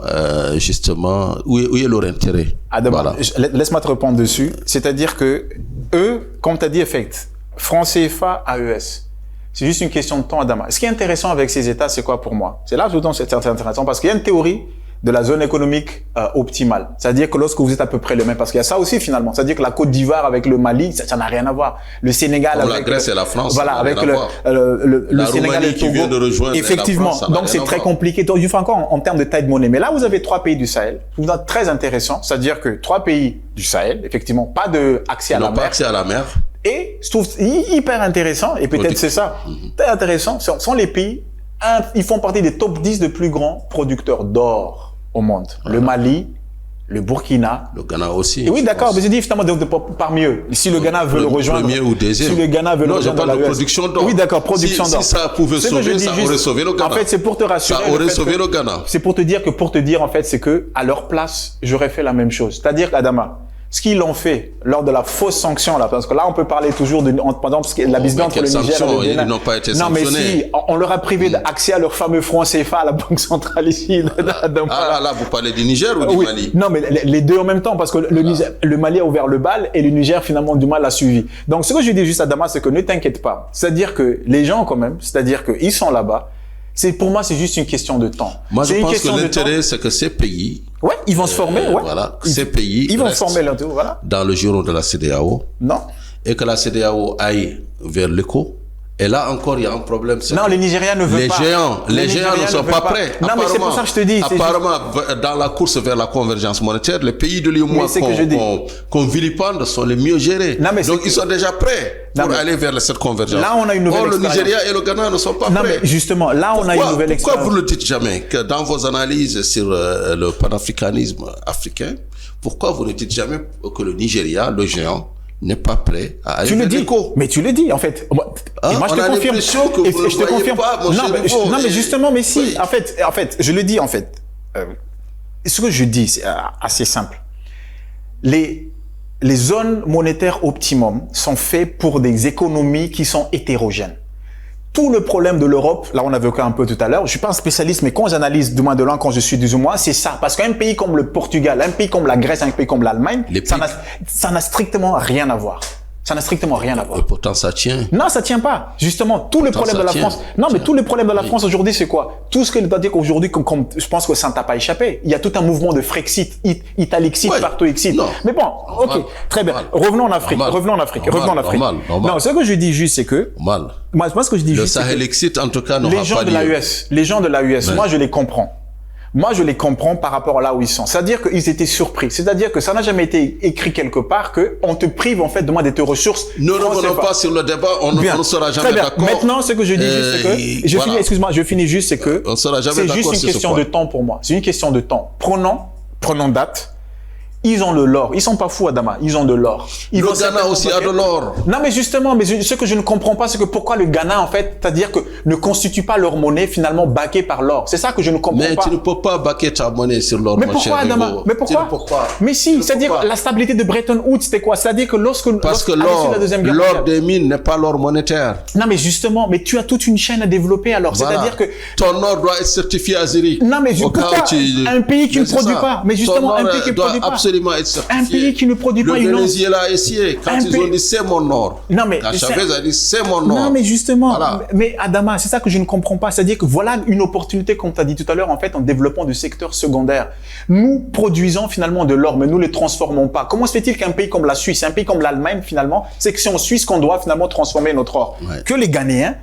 justement, où est leur intérêt. Voilà. Laisse-moi te répondre dessus. C'est-à-dire que eux, comme tu as dit, franc CFA, AES. C'est juste une question de temps, Adama. Ce qui est intéressant avec ces États, c'est quoi pour moi? C'est là où c'est intéressant parce qu'il y a une théorie de la zone économique optimale. C'est-à-dire que lorsque vous êtes à peu près le même, parce qu'il y a ça aussi finalement. C'est-à-dire que la Côte d'Ivoire avec le Mali, ça n'a rien à voir. Le Sénégal comme avec la Grèce et la France. Voilà, avec le Sénégal et le Togo. Vient de rejoindre effectivement. France, donc c'est très compliqué. Donc il faut encore en termes de taille de monnaie. Mais là, vous avez 3 pays du Sahel. Je trouve ça très intéressant. C'est-à-dire que 3 pays du Sahel, effectivement, pas de accès à la mer. Pas accès à la mer. Et je trouve hyper intéressant, et peut-être c'est ça, très intéressant, sont les pays, ils font partie des top 10 de plus grands producteurs d'or au monde. Le Mali, le Burkina. Le Ghana aussi. Et oui, d'accord, mais je dis justement parmi eux. Si le Ghana veut le rejoindre. Premier ou deuxième. Si le Ghana veut le rejoindre. Non, je parle de production d'or. Oui, d'accord, production d'or. Si ça pouvait sauver, ça aurait sauvé le Ghana. En fait, c'est pour te rassurer. Ça aurait sauvé le Ghana. C'est pour te dire, en fait, c'est que, à leur place, j'aurais fait la même chose. C'est-à-dire qu'Adama, ce qu'ils ont fait lors de la fausse sanction, là, parce que là, on peut parler toujours pendant la bisbille entre le Niger et le Bénin. Ils n'ont pas été sanctionnés. Non, mais si, on leur a privé d'accès à leur fameux franc CFA à la Banque centrale ici. Là, vous parlez du Niger ou du Mali? Non, mais les deux en même temps, parce que le Mali a ouvert le bal et le Niger, finalement, du mal a suivi. Donc, ce que je dis juste à Damas, c'est que ne t'inquiète pas. C'est-à-dire que les gens, quand même, c'est-à-dire qu'ils sont là-bas. Pour moi, c'est juste une question de temps. Moi, je pense que l'intérêt, c'est que ces pays. Ouais, ils vont se former, ouais. Voilà. Ces pays. Ils vont se former là, voilà. Dans le giron de la CEDEAO. Non. Et que la CEDEAO aille vers l'éco. Et là encore, il y a un problème. Non, les Nigériens ne veulent pas. Les géants ne sont pas prêts. Non, mais c'est pour ça que je te dis. Apparemment, dans la course vers la convergence monétaire, les pays de l'UEMOA qu'on vilipende sont les mieux gérés. Non, donc, ils sont déjà prêts pour aller vers cette convergence. Là, on a une nouvelle expérience. Le Nigeria et le Ghana ne sont pas prêts. Non, mais justement, là, on a une nouvelle expérience. Pourquoi vous ne le dites jamais que dans vos analyses sur le panafricanisme africain, pourquoi vous ne dites jamais que le Nigeria, le géant, n'est pas prêt à aller vers l'éco? Mais tu le dis, en fait. Et moi, je te confirme. Que vous je te confirme. Pas, non, mais justement, mais si. Oui. En fait, je le dis, en fait. Ce que je dis, c'est assez simple. Les zones monétaires optimum sont faites pour des économies qui sont hétérogènes. Tout le problème de l'Europe, là on a évoqué un peu tout à l'heure, je suis pas un spécialiste, mais quand j'analyse du moins de loin, quand je suis du moins, c'est ça. Parce qu'un pays comme le Portugal, un pays comme la Grèce, un pays comme l'Allemagne, ça n'a strictement rien à voir. Ça n'a strictement rien à voir. Et pourtant, ça tient. Non, ça tient pas. Justement, tout le problème de la France. Non, mais tout le problème de la France aujourd'hui, c'est quoi? Tout ce que doit dire qu'aujourd'hui, comme je pense que ça ne t'a pas échappé. Il y a tout un mouvement de Frexit, Italixit, partout exit. Mais bon, ok, très bien. Revenons en Afrique. Revenons en Afrique. Non, ce que je dis juste, c'est que. Moi, ce que je dis juste. Le Sahel exit, en tout cas, n'aura pas lieu. Les gens de l'AES, moi, je les comprends. Moi, je les comprends par rapport à là où ils sont. C'est-à-dire qu'ils étaient surpris. C'est-à-dire que ça n'a jamais été écrit quelque part qu'on te prive, en fait, de moi de tes ressources. Ne revenons pas sur le débat, on ne sera jamais d'accord. Maintenant, ce que je dis juste, c'est que, je finis juste, c'est que, c'est juste une question de temps pour moi. C'est une question de temps. Prenons date. Ils ont de l'or. Ils sont pas fous, Adama. Ils ont de l'or. Le Ghana aussi a de l'or. Non, mais justement, ce que je ne comprends pas, c'est que pourquoi le Ghana, en fait, c'est-à-dire que ne constitue pas leur monnaie finalement baquée par l'or. C'est ça que je ne comprends pas. Mais tu ne peux pas baquer ta monnaie sur l'or, mon cher Adama. Mais pourquoi? Mais si, c'est-à-dire la stabilité de Bretton Woods, c'était quoi? C'est-à-dire que parce que l'or des mines n'est pas l'or monétaire. Non, mais justement, mais tu as toute une chaîne à développer alors. Voilà. C'est-à-dire que ton or doit être certifié à Zurich. Non, mais pourquoi un pays qui ne produit pas? Mais justement, un pays qui ne produit pas. absolument être certifié. Un pays qui ne produit pas une once. Le Venezuela a essayé. Quand ils ont dit c'est mon or. Non, mais quand Chavez a dit c'est mon or. Non, mais justement. Voilà. Mais Adama, c'est ça que je ne comprends pas. C'est-à-dire que voilà une opportunité, comme tu as dit tout à l'heure, en fait, en développement du secteur secondaire. Nous produisons finalement de l'or, mais nous ne le transformons pas. Comment se fait-il qu'un pays comme la Suisse, un pays comme l'Allemagne, finalement, c'est que c'est en Suisse qu'on doit finalement transformer notre or. Ouais. Que les Ghanéens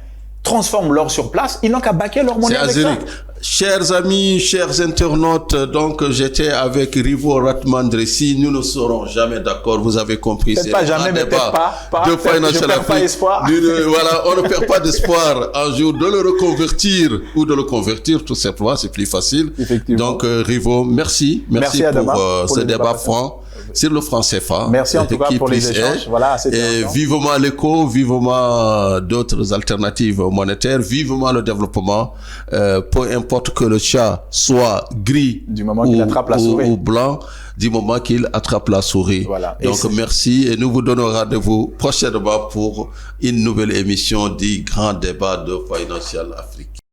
transforment l'or sur place, ils n'ont qu'à baquer leur monnaie avec ça. Chers amis, chers internautes, donc j'étais avec Rivo Ratmandressi. Nous ne serons jamais d'accord, vous avez compris. Peut-être pas jamais, mais peut-être pas. De Financial Afrique. Pas espoir. Voilà, on ne perd pas d'espoir un jour de le reconvertir ou de le convertir, tout simplement, c'est plus facile. Donc Rivo, merci Adama, pour ce débat franc sur le franc CFA. Merci en tout cas pour les échanges. Voilà, et vivement l'éco, vivement d'autres alternatives monétaires, vivement le développement, peu importe que le chat soit gris du moment qu'il attrape la souris ou blanc, du moment qu'il attrape la souris. Voilà. Donc merci et nous vous donnons rendez-vous prochainement pour une nouvelle émission du grand débat de Financial Afrique.